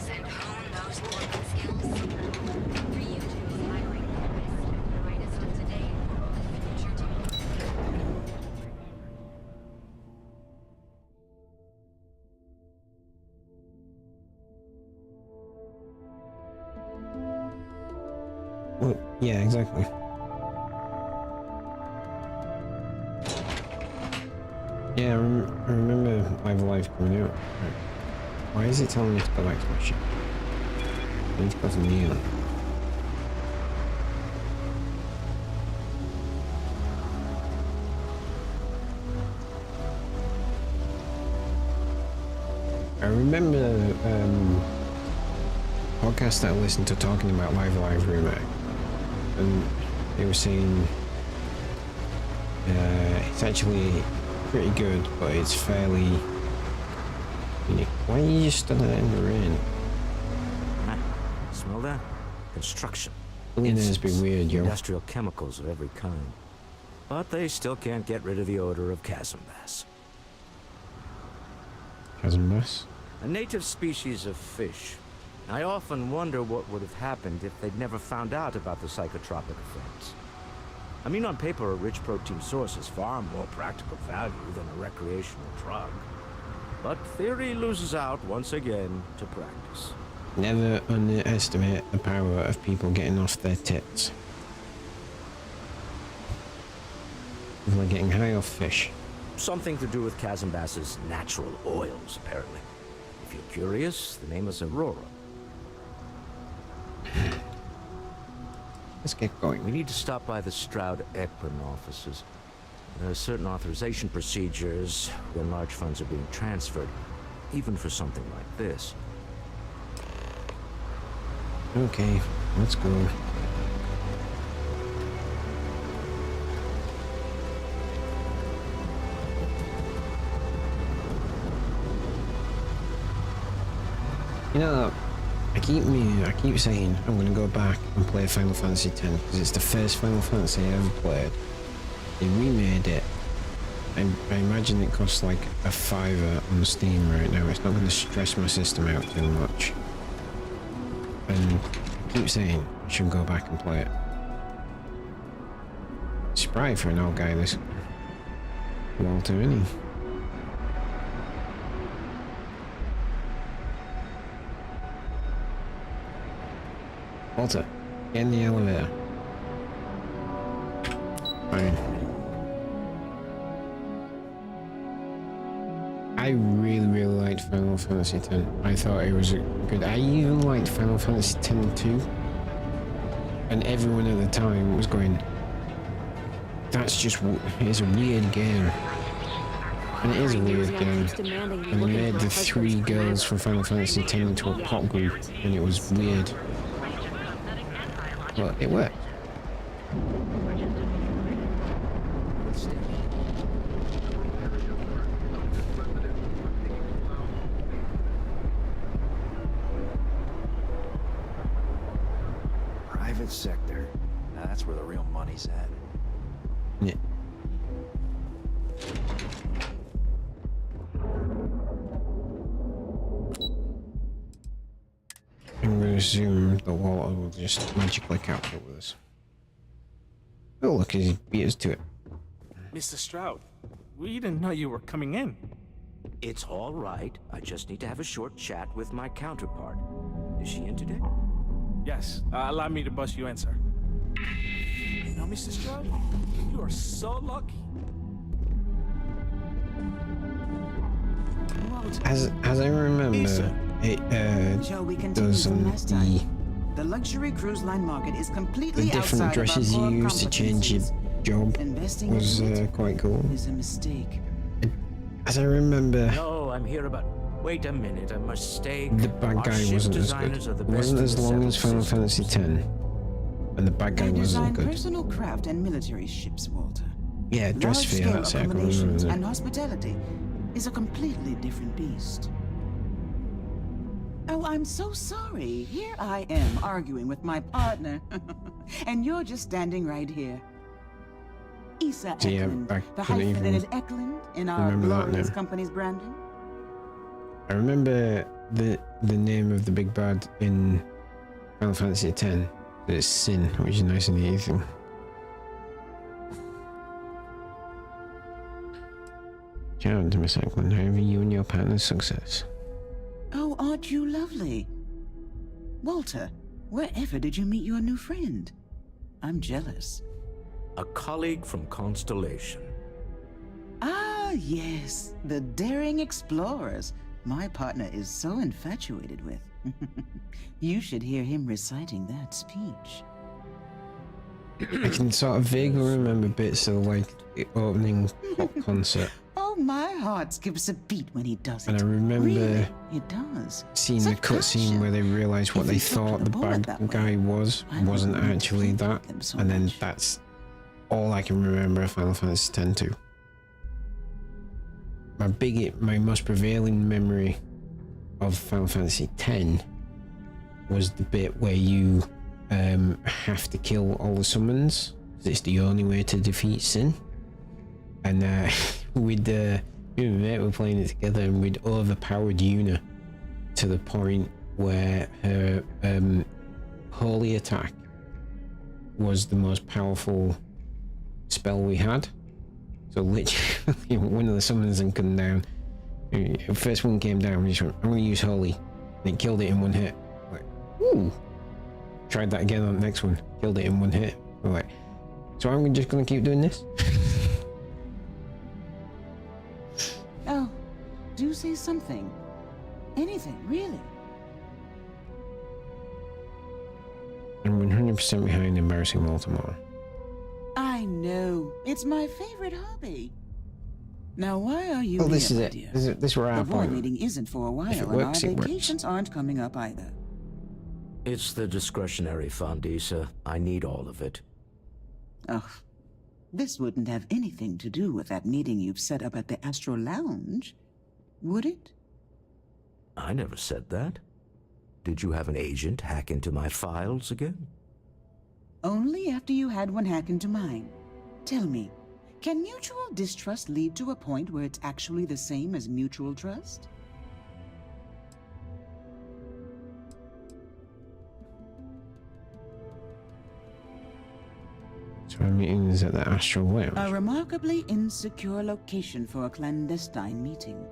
Well, yeah, exactly. Yeah, I remember Live coming out. Right. Why is it telling me to go back to my ship? I need to go to Neon. I remember podcast that I listened to talking about Live Remake, and they were saying it's actually pretty good, but it's fairly unique. Why are you just stood there in the rain? Smell that? Construction. Billionaires be weird, yo. Industrial chemicals of every kind. But they still can't get rid of the odor of chasm bass. Chasm bass? A native species of fish. I often wonder what would have happened if they'd never found out about the psychotropic effects. I mean, on paper, a rich protein source is far more practical value than a recreational drug. But theory loses out once again to practice. Never underestimate the power of people getting off their tits. People are getting high off fish. Something to do with chasm bass's natural oils, apparently. If you're curious, the name is Aurora. Let's get going. We need to stop by the Stroud-Ekman offices. There are certain authorization procedures when large funds are being transferred, even for something like this. Okay, let's go. You know, I keep saying I'm gonna go back and play Final Fantasy X because it's the first Final Fantasy I ever played. They remade it. I imagine it costs like a $5 on Steam right now. It's not gonna stress my system out too much. And I keep saying I should go back and play it. Spry for an old guy, this Walter, isn't he? Walter, get in the elevator. Fine. I really liked Final Fantasy X. I thought it was good. I even liked Final Fantasy X too. And everyone at the time was going, it's a weird game. And it is a weird game. And they made the 3 girls from Final Fantasy X into a pop group, and it was weird. Well, it worked. Private sector. Now that's where the real money's at. Yeah. I'm going to assume the Walter will just magically catch up with us. Oh, look, he beat us to it. Mr. Stroud, we didn't know you were coming in. It's all right. I just need to have a short chat with my counterpart. Is she in today? Yes, allow me to bust you in, sir. You know, Mr. Stroud, you are so lucky. As I remember, it does on the luxury cruise line market is completely the different outside dresses of our you core use to change your job was quite cool. is a mistake. As I remember, No, I'm here about... Wait a minute, a mistake. the bad Our guy ship wasn't as good. designers are the It best wasn't in as the long seven as Final systems. Fantasy X. and the bad guy I wasn't design good. personal craft and military ships, Walter. Yeah, dress for you, Large-scale that's it. I can accommodations remember and that. hospitality is a completely different beast. Oh, I'm so sorry. Here I am arguing with my partner, and you're just standing right here. Issa So yeah, Eklund, I the couldn't even hyphenated Eklund in our remember that glorious name. company's branding. I remember the name of the big bad in Final Fantasy X. It's Sin, which is nice and easy. Shout out to Miss Eklund, however you and your partner's success. Oh, aren't you lovely? Walter, wherever did you meet your new friend? I'm jealous. A colleague from Constellation. Ah, yes, the daring explorers my partner is so infatuated with. You should hear him reciting that speech. I can sort of vaguely remember bits of like the opening pop concert. Oh, my heart skips a beat when he does it. And I remember Really, it does. seeing the cutscene where they realised what If they he took thought the the bullet bad that guy wasn't actually that, and then that's all I can remember of Final Fantasy X too. My most prevailing memory of Final Fantasy X was the bit where you have to kill all the summons. It's the only way to defeat Sin. And me and my mate were playing it together, and we'd overpowered Yuna to the point where her holy attack was the most powerful spell we had. So literally, one of the summons and come down. The first one came down, we just went, I'm going to use holy. And it killed it in one hit. Like, ooh. Tried that again on the next one. Killed it in one hit. We're like, so I'm just going to keep doing this? Oh, do say something. Anything, really. I'm 100% behind embarrassing Baltimore. I know. It's my favorite hobby. Now, why are you Well, this here, is my it. dear? This is where The our board point. meeting isn't for a while, If it and our works, it works. vacations aren't coming up either. It's the discretionary fund, Issa. I need all of it. Ugh. This wouldn't have anything to do with that meeting you've set up at the Astro Lounge, would it? I never said that. Did you have an agent hack into my files again? Only after you had one hack into mine. Tell me, can mutual distrust lead to a point where it's actually the same as mutual trust? So our meeting is at the Astral Lounge. A remarkably insecure location for a clandestine meeting.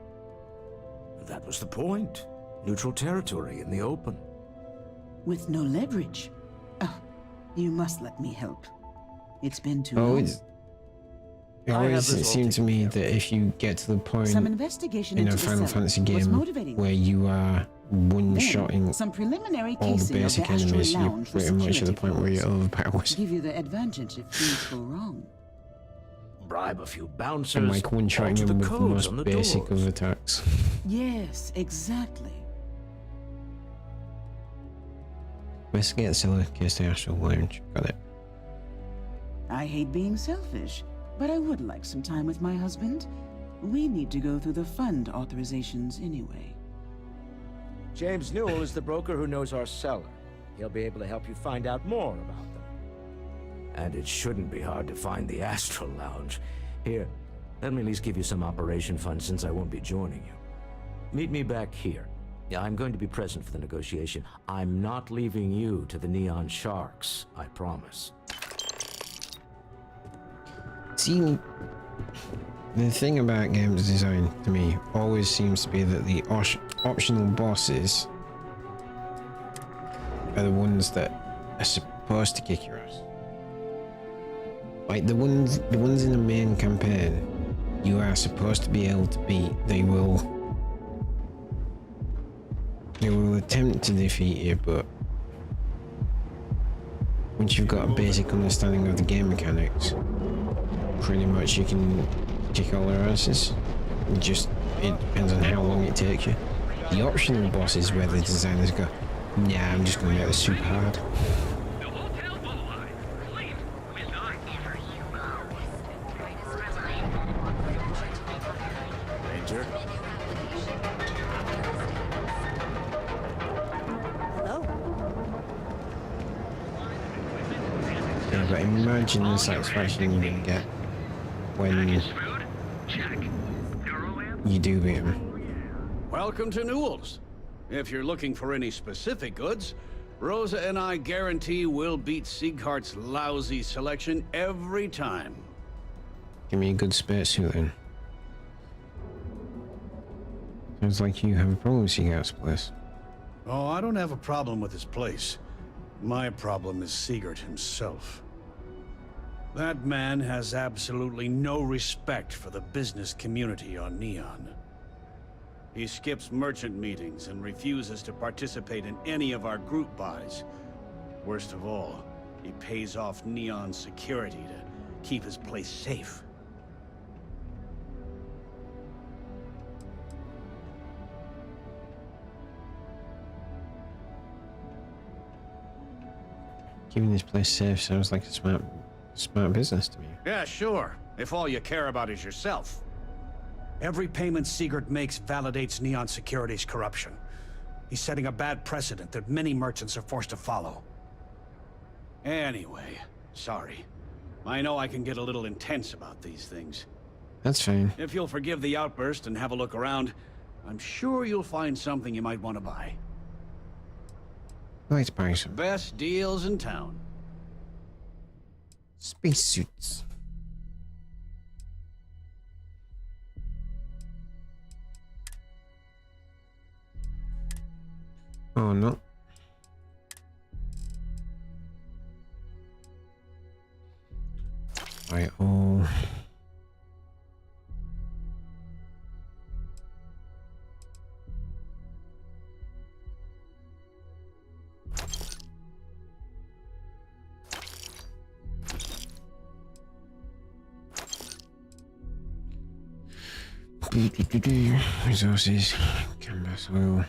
That was the point. Neutral territory in the open. With no leverage. Oh, you must let me help. It's been too Oh, long. it always seemed to me that if you get to the point Some investigation in a into the Final seller Fantasy was game motivating. where you are one-shotting Some preliminary all the casing of basic the Astral enemies, you're Lounge with pretty much at the security point where you're floors. overpowered. Give you the advantage if things go wrong. Bribe a few bouncers. And like one-shotting alter them the with the codes most on the basic doors. of attacks. Yes, exactly. Investigate the cellar, case the Astral Lounge. Got it. I hate being selfish, but I would like some time with my husband. We need to go through the fund authorizations anyway. James Newell is the broker who knows our seller. He'll be able to help you find out more about them. And it shouldn't be hard to find the Astral Lounge. Here, let me at least give you some operation funds since I won't be joining you. Meet me back here. Yeah, I'm going to be present for the negotiation. I'm not leaving you to the Neon Sharks, I promise. See, the thing about games design to me always seems to be that the optional bosses are the ones that are supposed to kick your ass. Like the ones in the main campaign, you are supposed to be able to beat. They will attempt to defeat you, but once you've got a basic understanding of the game mechanics, pretty much you can kick all their asses. It depends on how long it takes you. The optional bosses where the designers go, yeah, I'm just gonna make this super hard. but imagine the satisfaction you're gonna get when you do beat him. Welcome to Newell's. If you're looking for any specific goods, Rosa and I guarantee we'll beat Sieghart's lousy selection every time. Give me a good spare suit then. Sounds like you have a problem with Sieghart's place. Oh, I don't have a problem with his place. My problem is Siegert himself. That man has absolutely no respect for the business community on Neon. He skips merchant meetings and refuses to participate in any of our group buys. Worst of all, he pays off Neon's security to keep his place safe. Keeping this place safe sounds like a smart business to me. Yeah, sure, if all you care about is yourself. Every payment Siegert makes validates Neon Security's corruption. He's setting a bad precedent that many merchants are forced to follow. Anyway, sorry. I know I can get a little intense about these things. That's fine. If you'll forgive the outburst and have a look around, I'm sure you'll find something you might want to buy. Let's buy some. Best deals in town. Spacesuits. Oh no. Oh. Resources, canvas, oil.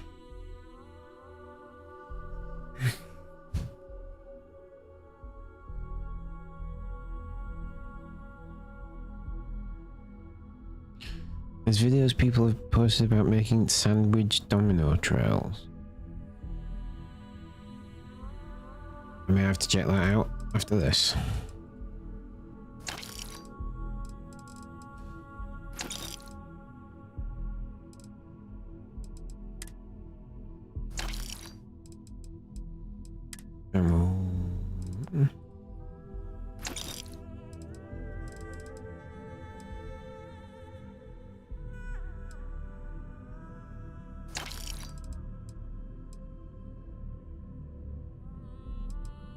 There's videos people have posted about making sandwich domino trails. I may have to check that out after this.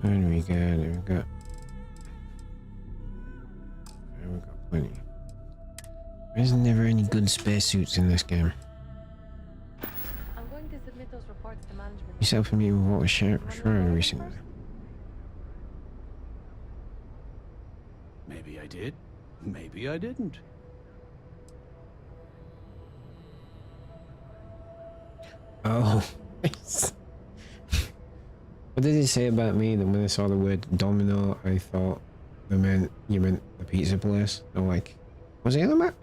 And we got plenty. There's never any good spacesuits in this game. I'm going to submit those reports to management. You set up a meeting with Walter Schroeder recently. Maybe I did. Maybe I didn't. Oh. What did he say about me that when I saw the word domino, I thought you meant the pizza place? I'm like, was he on about?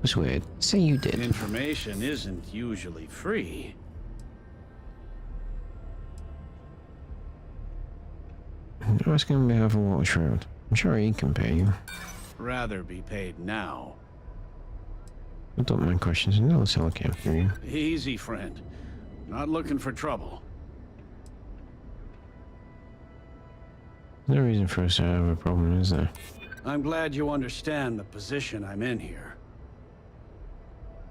That's weird. Say you did. Information isn't usually free. I'm asking on behalf of Walter Schroeder. I'm sure he can pay you. Rather be paid now. I don't mind questions. No, sell a camp for you. Easy, friend. Not looking for trouble. No reason for us to have a problem, is there? I'm glad you understand the position I'm in here.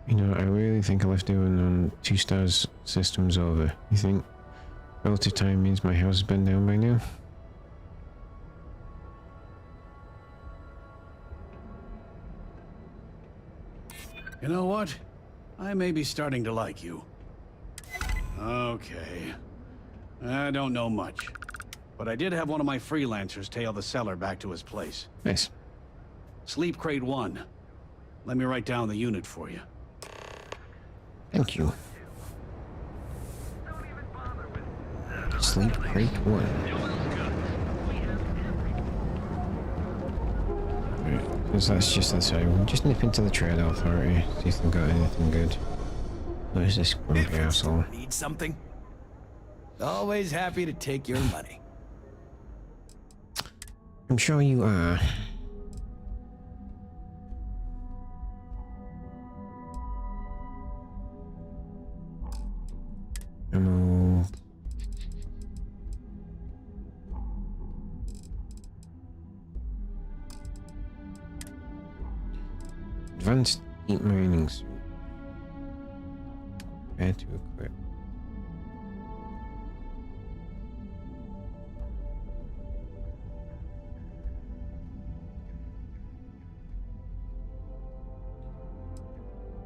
You know, I really think I left doing on 2 stars systems over. You think relative time means my house has been down by now? You know what? I may be starting to like you. Okay. I don't know much. But I did have one of my freelancers tail the seller back to his place. Nice. Sleep Crate 1. Let me write down the unit for you. Thank you. Sleep Crate 1. Right, that's just that side. We'll just nip into the trade authority, see if they've got anything good. What is this grumpy asshole? Need something? Always happy to take your money. I'm sure you are. Ammo. Advanced deep mining suit. Prepare to equip.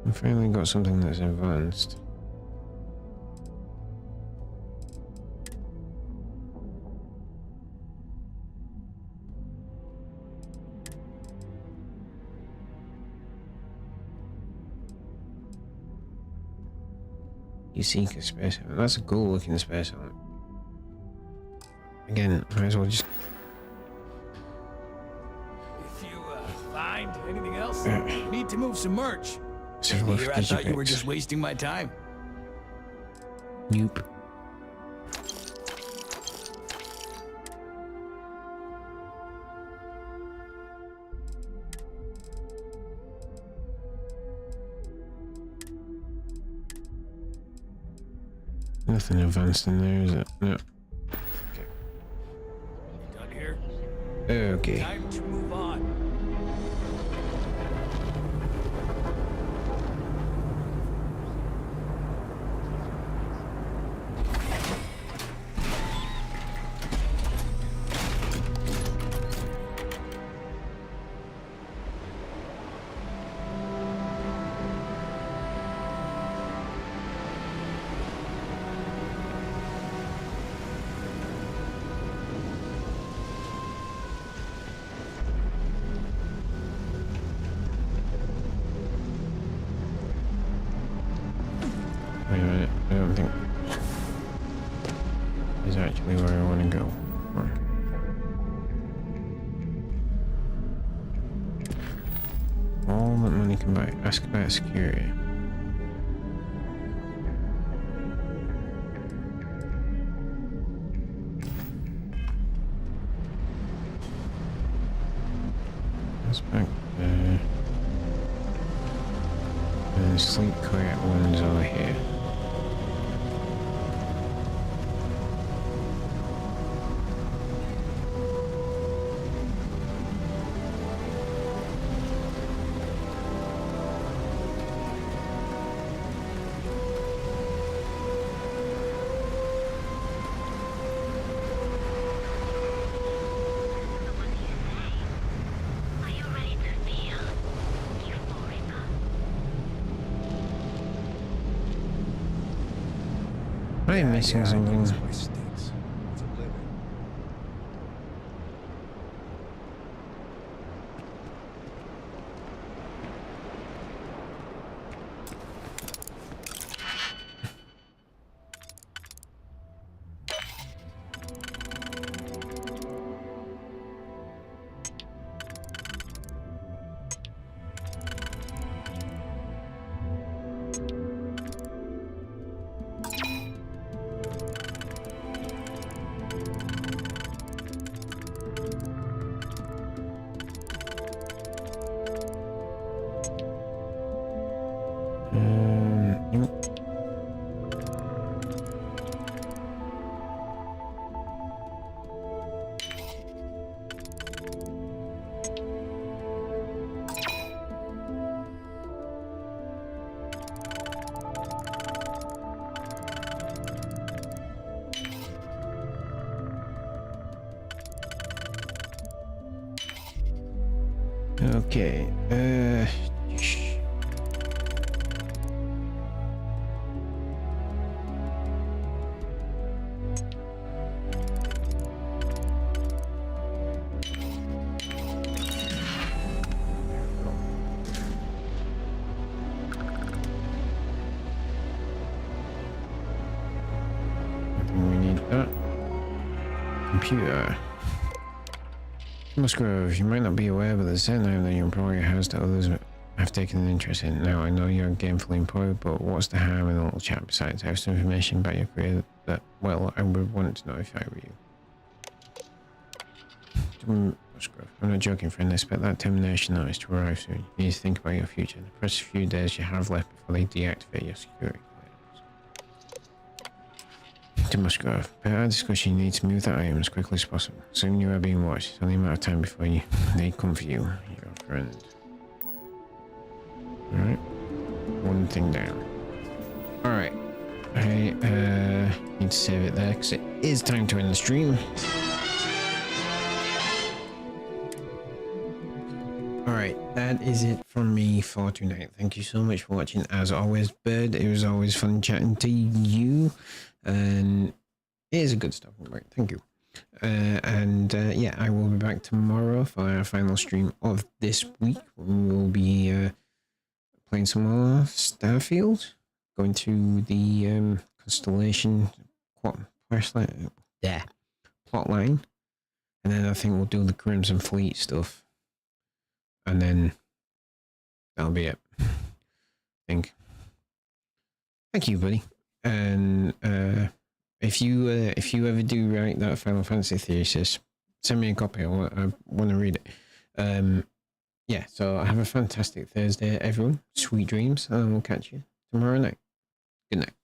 I finally got something that's advanced. You seek a space helmet. That's a cool looking space helmet. Again, might as well just. If you find anything else, need to move some merch. So Here, I thought you were just wasting my time. Nope. Nothing advanced in there, is it? No. Okay. Done here? Okay. Time to move on. Wait a minute, I don't think is actually where I want to go. All that money can buy. Ask about security. That's back there. And the sleep quiet one's over here. I'm missing something. Okay, I think we need that. Computer. Musgrove, you might not be aware, but there's a certain item that your employer has that others have taken an interest in. Now, I know you're gainfully employed, but what's the harm in a little chat besides? I have some information about your career that, well, I would want to know if I were you. Musgrove. I'm not joking, friend. Expect that termination notice to arrive soon. You need to think about your future. The precious few days you have left before they deactivate your security clearance. To Musgrove. Per our discussion, you need to move that item as quickly as possible. Soon you are being watched. It's only a matter of time before they come for you, your friend. Alright. One thing down. Alright. I need to save it there because it is time to end the stream. Alright, that is it from me for tonight. Thank you so much for watching. As always, Bird, it was always fun chatting to you. And it is a good stuff. Right, thank you. Yeah, I will be back tomorrow for our final stream of this week. We will be playing some more Starfield. Going to the Constellation plot line. And then I think we'll do the Crimson Fleet stuff. And then that'll be it. I think. Thank you, buddy. And if you ever do write that Final Fantasy thesis, send me a copy. I want to read it. Yeah. So have a fantastic Thursday, everyone. Sweet dreams, and we'll catch you tomorrow night. Good night.